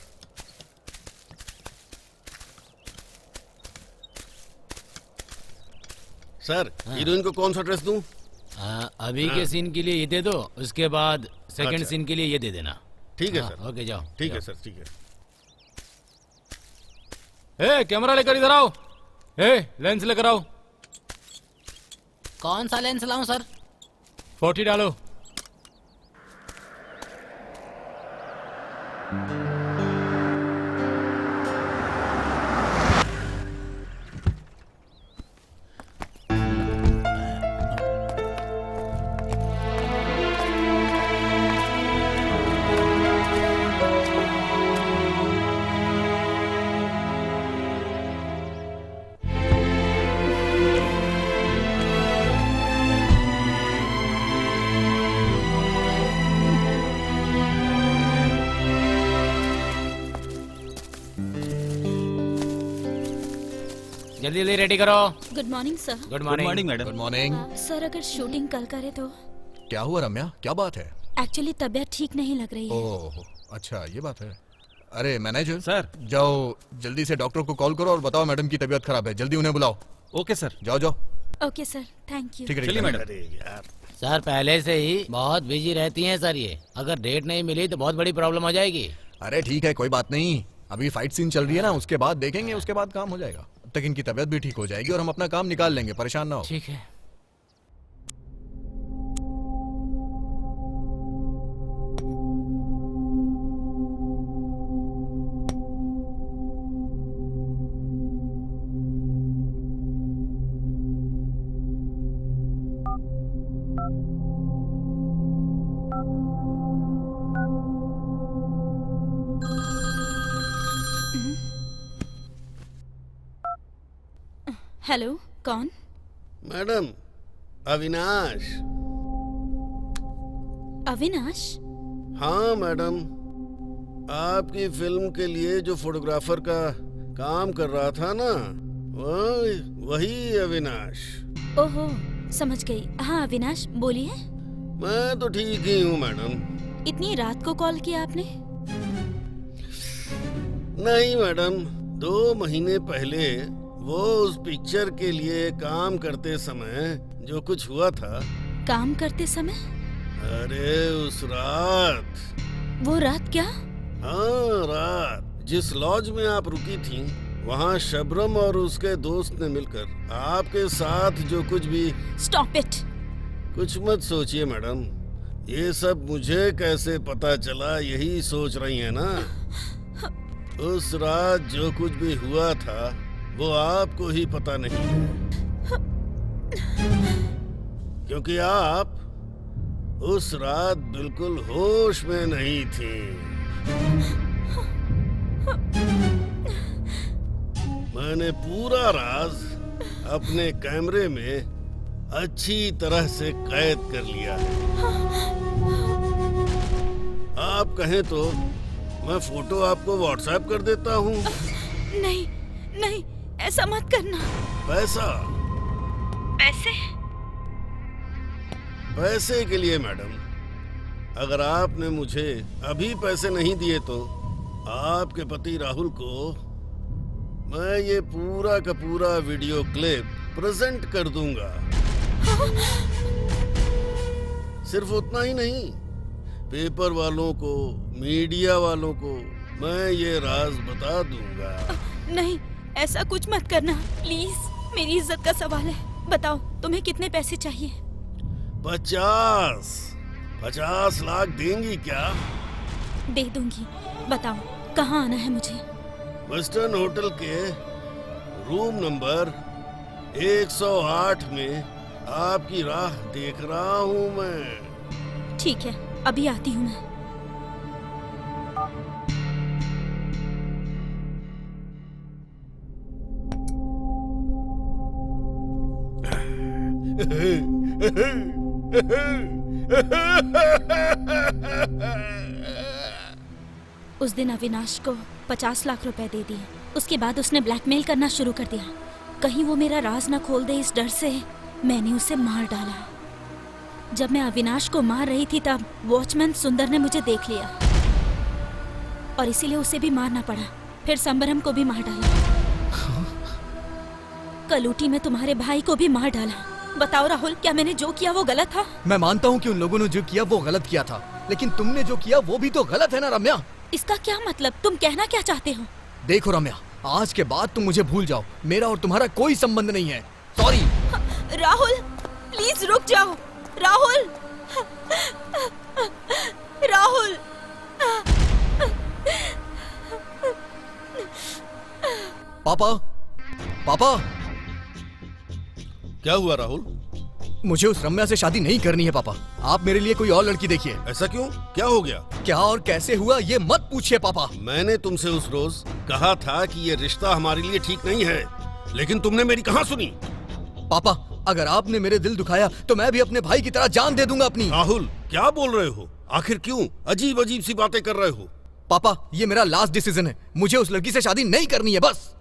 सर, हीरोइन को कौन सा ड्रेस दूं? अभी के सीन के लिए ये दे दो, उसके बाद सेकंड अच्छा। सीन के लिए ये दे देना। ठीक है हाँ, सर। ओके जाओ। ठीक है सर, ठीक है। ए कैमरा लेकर इधर आओ। ए लेंस लेकर आओ। कौन सा लेंस लाऊं सर? 40 डालो। जल्दी जल्दी रेडी करो। Good morning sir. Good morning madam. Good morning. Sir अगर शूटिंग कल करे तो? क्या हुआ रम्या, क्या बात है? एक्चुअली तबीयत ठीक नहीं लग रही है। ओह अच्छा, ये बात है। अरे मैनेजर सर, जाओ जल्दी से डॉक्टर को कॉल करो और बताओ मैडम की तबीयत खराब है, जल्दी उन्हें बुलाओ। Okay sir. जाओ। Okay sir, thank you. ठीक है चलिए मैडम। अरे यार, सर पहले से ही बहुत बिजी रहती हैं सर ये। अगर डेट नहीं मिली तो बहुत बड़ी प्रॉब्लम हो जाएगी। अरे ठीक है, कोई बात नहीं, अभी फाइट सीन चल रही है ना, उसके बाद देखेंगे, उसके बाद काम हो जाएगा। तब तक इनकी तबीयत भी ठीक हो जाएगी और हम अपना काम निकाल लेंगे, परेशान ना हो। ठीक है। हेलो, कौन? मैडम, अविनाश। अविनाश? हाँ मैडम, आपकी फिल्म के लिए जो फोटोग्राफर का काम कर रहा था ना, वही अविनाश। ओहो, समझ गई। हाँ अविनाश, बोलिए। मैं तो ठीक ही हूँ मैडम। इतनी रात को कॉल किया आपने? नहीं मैडम, 2 महीने पहले वो उस पिक्चर के लिए काम करते समय जो कुछ हुआ था। काम करते समय? अरे उस रात। वो रात क्या? हाँ रात, जिस लॉज में आप रुकी थी, वहाँ शबरम और उसके दोस्त ने मिलकर आपके साथ जो कुछ भी। Stop it. कुछ मत सोचिए मैडम, ये सब मुझे कैसे पता चला यही सोच रही है ना। उस रात जो कुछ भी हुआ था वो आपको ही पता नहीं है, क्योंकि आप उस रात बिल्कुल होश में नहीं थी। मैंने पूरा राज अपने कैमरे में अच्छी तरह से कैद कर लिया है। आप कहें तो मैं फोटो आपको व्हाट्सएप कर देता हूँ। नहीं नहीं, ऐसा मत करना। पैसा? पैसे? पैसे के लिए मैडम, अगर आपने मुझे अभी पैसे नहीं दिए तो आपके पति राहुल को मैं ये पूरा का पूरा वीडियो क्लिप प्रेजेंट कर दूंगा। सिर्फ उतना ही नहीं, पेपर वालों को, मीडिया वालों को मैं ये राज बता दूंगा। नहीं, ऐसा कुछ मत करना प्लीज, मेरी इज्जत का सवाल है। बताओ तुम्हें कितने पैसे चाहिए? 50 लाख देंगी क्या? दे दूंगी। बताओ कहाँ आना है मुझे? वेस्टर्न होटल के रूम नंबर 108 में आपकी राह देख रहा हूँ मैं। ठीक है, अभी आती हूँ मैं। उस दिन अविनाश को 50 लाख रुपए दे दिए। उसके बाद उसने ब्लैकमेल करना शुरू कर दिया। कहीं वो मेरा राज न खोल दे, इस डर से मैंने उसे मार डाला। जब मैं अविनाश को मार रही थी तब वॉचमैन सुंदर ने मुझे देख लिया और इसीलिए उसे भी मारना पड़ा। फिर संबरम को भी मार डाला। कलूटी में तुम्हारे भाई को भी मार डाला। बताओ राहुल, क्या मैंने जो किया वो गलत था? मैं मानता हूँ कि उन लोगों ने जो किया वो गलत किया था, लेकिन तुमने जो किया वो भी तो गलत है ना रम्या। इसका क्या मतलब? तुम कहना क्या चाहते हो? देखो रम्या, आज के बाद तुम मुझे भूल जाओ। मेरा और तुम्हारा कोई संबंध नहीं है। सॉरी। राहुल प्लीज रुक जाओ। राहुल राहुल पापा, पापा। क्या हुआ राहुल? मुझे उस रम्या से शादी नहीं करनी है पापा। आप मेरे लिए कोई और लड़की देखिए। ऐसा क्यों? क्या हो गया? क्या और कैसे हुआ ये मत पूछिए पापा। मैंने तुमसे उस रोज कहा था कि ये रिश्ता हमारे लिए ठीक नहीं है, लेकिन तुमने मेरी कहाँ सुनी? पापा, अगर आपने मेरे दिल दुखाया तो मैं भी अपने भाई की तरह जान दे दूंगा अपनी। राहुल क्या बोल रहे हो? आखिर क्यों अजीब अजीब सी बातें कर रहे हो? पापा, ये मेरा लास्ट डिसीजन है। मुझे उस लड़की से शादी नहीं करनी है बस।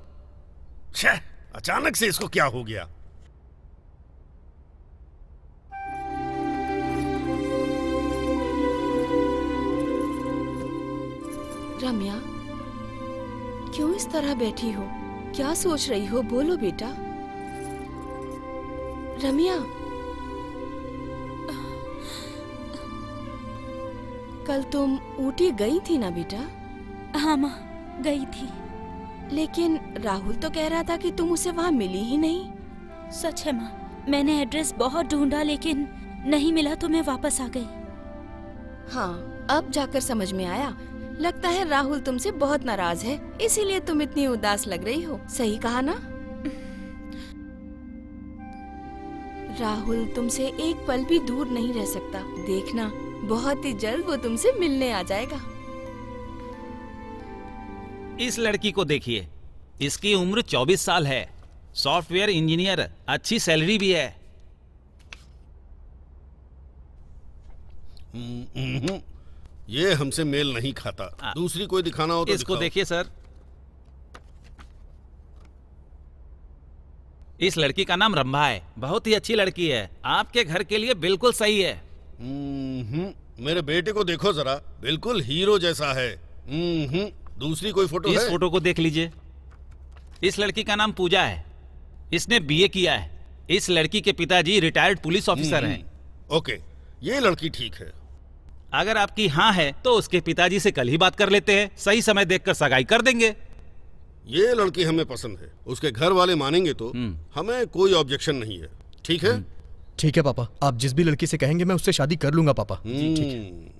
छह, अचानक से इसको क्या हो गया? रम्या, क्यों इस तरह बैठी हो? क्या सोच रही हो? बोलो बेटा। रम्या, कल तुम ऊटी गई थी ना बेटा? हाँ माँ, गई थी। लेकिन राहुल तो कह रहा था कि तुम उसे वहाँ मिली ही नहीं। सच है माँ, मैंने एड्रेस बहुत ढूंढा लेकिन नहीं मिला तो मैं वापस आ गई। हाँ, अब जाकर समझ में आया। लगता है राहुल तुमसे बहुत नाराज है, इसीलिए तुम इतनी उदास लग रही हो। सही कहा ना? राहुल तुमसे एक पल भी दूर नहीं रह सकता। देखना, बहुत ही जल्द वो तुमसे मिलने आ जाएगा। इस लड़की को देखिए, इसकी उम्र 24 साल है, सॉफ्टवेयर इंजीनियर, अच्छी सैलरी भी है। ये हमसे मेल नहीं खाता। दूसरी कोई दिखाना हो तो इसको देखिए सर। इस लड़की का नाम रंभा है, बहुत ही अच्छी लड़की है, आपके घर के लिए बिल्कुल सही है। मेरे बेटे को देखो जरा, बिल्कुल हीरो जैसा है। दूसरी कोई फोटो है? इस फोटो को देख लीजिए। इस लड़की का नाम पूजा है, इसने बीए किया है। इस लड़की के पिताजी रिटायर्ड पुलिस ऑफिसर हैं। ओके, ये लड़की ठीक है। अगर आपकी हाँ है तो उसके पिताजी से कल ही बात कर लेते हैं, सही समय देखकर सगाई कर देंगे। ये लड़की हमें पसंद है, उसके घर वाले मानेंगे तो हमें कोई ऑब्जेक्शन नहीं है। ठीक है? ठीक है पापा, आप जिस भी लड़की से कहेंगे मैं उससे शादी कर लूंगा पापा। ठीक है।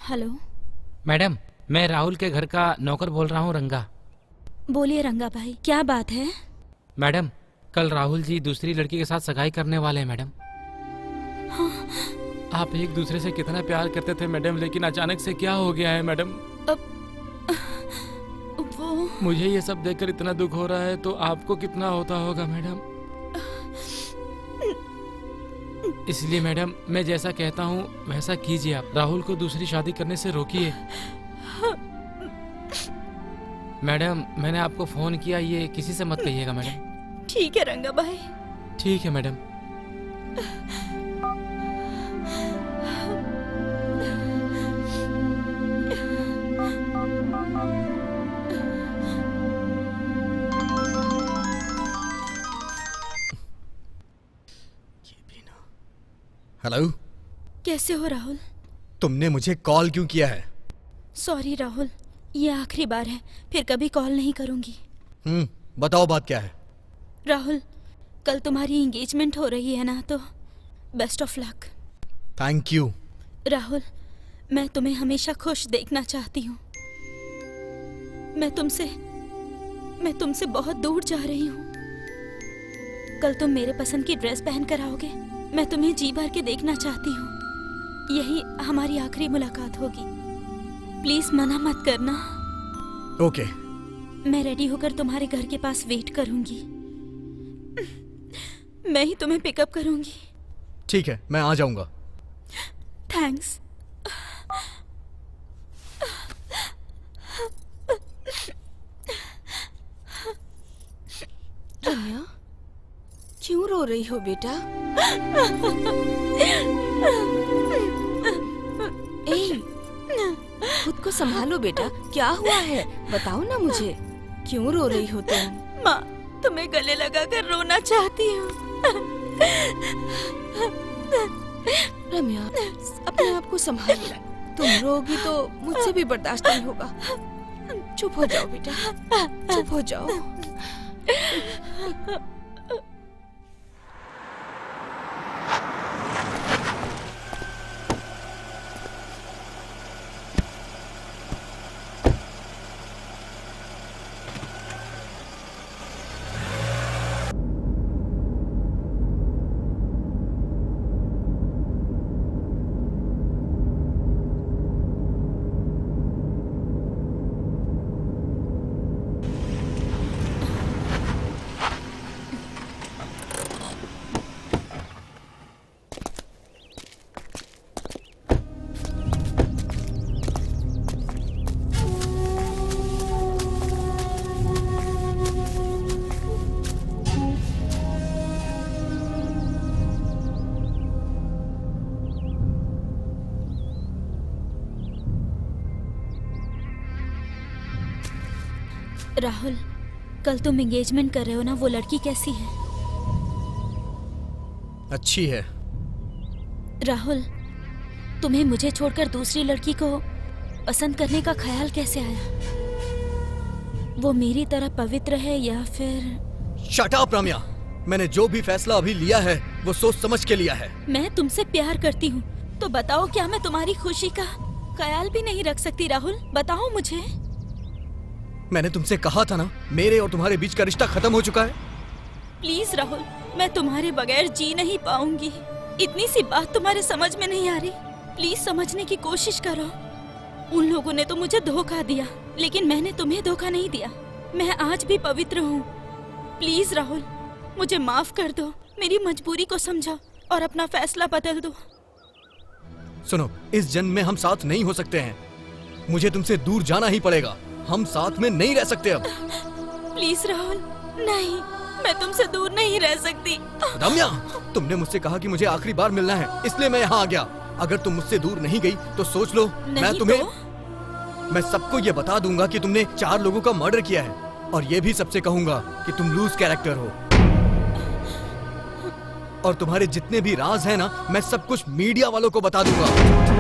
हेलो मैडम, मैं राहुल के घर का नौकर बोल रहा हूँ, रंगा। बोलिए रंगा भाई, क्या बात है? मैडम, कल राहुल जी दूसरी लड़की के साथ सगाई करने वाले हैं मैडम। हाँ। आप एक दूसरे से कितना प्यार करते थे मैडम, लेकिन अचानक से क्या हो गया है मैडम? अब वो मुझे ये सब देखकर इतना दुख हो रहा है, तो आपको कितना होता होगा मैडम? इसलिए मैडम, मैं जैसा कहता हूँ वैसा कीजिए। आप राहुल को दूसरी शादी करने से रोकिए। मैडम, मैंने आपको फोन किया, ये किसी से मत कहिएगा मैडम। ठीक है रंगा भाई। ठीक है मैडम। हेलो, कैसे हो राहुल? तुमने मुझे कॉल क्यों किया है? सॉरी राहुल, ये आखिरी बार है, फिर कभी कॉल नहीं करूंगी। बताओ बात क्या है? राहुल, कल तुम्हारी एंगेजमेंट हो रही है ना, तो best of luck. Thank you. Rahul, मैं तुम्हें हमेशा खुश देखना चाहती हूँ। मैं तुमसे बहुत दूर जा रही हूँ। कल तुम मेरे पसंद की ड्रेस पहन कर आओगे। मैं तुम्हें जी भर के देखना चाहती हूँ। यही हमारी आखिरी मुलाकात होगी। प्लीज मना मत करना। ओके। मैं रेडी होकर तुम्हारे घर के पास वेट करूंगी। मैं ही तुम्हें पिकअप करूंगी। ठीक है, मैं आ जाऊंगा। थैंक्स। रम्या, क्यों रो रही हो बेटा? ए, खुद को संभालो बेटा, क्या हुआ है? बताओ ना मुझे, क्यों रो रही हो तुम? माँ, तुम्हें गले लगाकर रोना चाहती हूँ। रम्या, अपने आप को संभालो। तुम रोगी तो मुझसे भी बर्दाश्त नहीं होगा। चुप हो जाओ बेटा, चुप हो जाओ। राहुल, कल तुम एंगेजमेंट कर रहे हो ना, वो लड़की कैसी है? अच्छी है। राहुल, तुम्हें मुझे छोड़कर दूसरी लड़की को पसंद करने का ख्याल कैसे आया? वो मेरी तरह पवित्र है या फिर? शट अप रम्या, मैंने जो भी फैसला अभी लिया है वो सोच समझ के लिया है। मैं तुमसे प्यार करती हूँ, तो बताओ क्या मैं तुम्हारी खुशी का ख्याल भी नहीं रख सकती? राहुल, बताओ मुझे। मैंने तुमसे कहा था ना, मेरे और तुम्हारे बीच का रिश्ता खत्म हो चुका है। प्लीज राहुल, मैं तुम्हारे बगैर जी नहीं पाऊंगी। इतनी सी बात तुम्हारे समझ में नहीं आ रही? प्लीज समझने की कोशिश करो। उन लोगों ने तो मुझे धोखा दिया, लेकिन मैंने तुम्हें धोखा नहीं दिया। मैं आज भी पवित्र हूँ। प्लीज राहुल, मुझे माफ कर दो, मेरी मजबूरी को समझो और अपना फैसला बदल दो। सुनो, इस जन्म में हम साथ नहीं हो सकते हैं। मुझे तुमसे दूर जाना ही पड़ेगा। हम साथ में नहीं रह सकते अब। प्लीज राहुल, नहीं, मैं तुमसे दूर नहीं रह सकती। रम्या, तुमने मुझसे कहा कि मुझे आखिरी बार मिलना है, इसलिए मैं यहाँ आ गया। अगर तुम मुझसे दूर नहीं गई तो सोच लो, मैं सबको ये बता दूंगा कि तुमने 4 लोगों का मर्डर किया है, और ये भी सबसे कहूंगा कि तुम लूज कैरेक्टर हो। और तुम्हारे जितने भी राज हैं ना, मैं सब कुछ मीडिया वालों को बता दूंगा।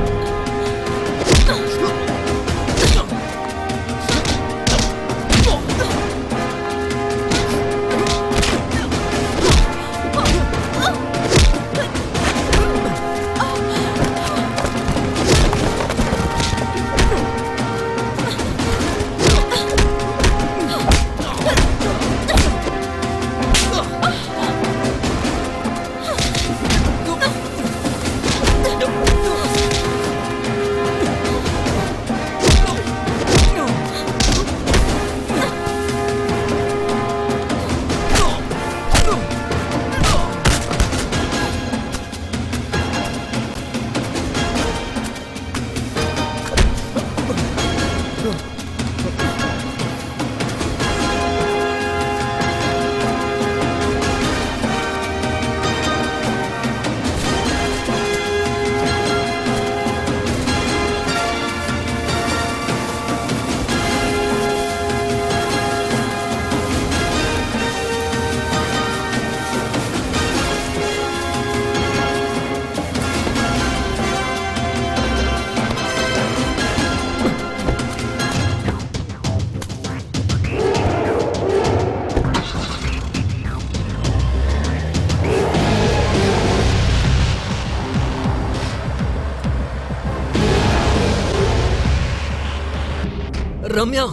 रम्या,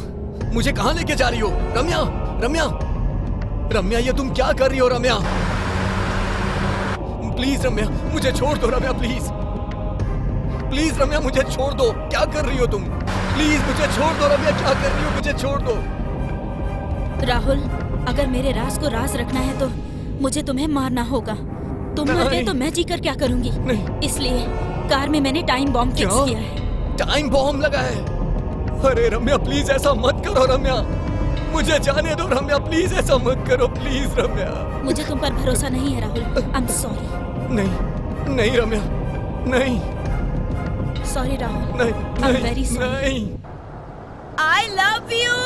मुझे कहाँ लेके जा रही हो? रम्या, रम्या, रम्या, ये तुम क्या कर रही हो रम्या? प्लीज रम्या, मुझे छोड़ दो रम्या, प्लीज प्लीज रम्या, मुझे छोड़ दो। क्या कर रही हो तुम? प्लीज मुझे छोड़ दो रम्या, क्या कर रही हो? मुझे छोड़ दो। राहुल, अगर मेरे राज को राज रखना है तो मुझे तुम्हें मारना होगा। तुम मर गए तो मैं जीकर क्या करूंगी? इसलिए कार में मैंने टाइम बॉम्ब फिक्स किया है। टाइम बॉम्ब लगा है? अरे रम्या, प्लीज ऐसा मत करो रम्या, मुझे जाने दो रम्या, प्लीज ऐसा मत करो, प्लीज रम्या। मुझे तुम पर भरोसा नहीं है राहुल, आई एम सॉरी। नहीं नहीं रम्या, नहीं। सॉरी राहुल, नहीं, आई एम वेरी सॉरी। नहीं। I love you.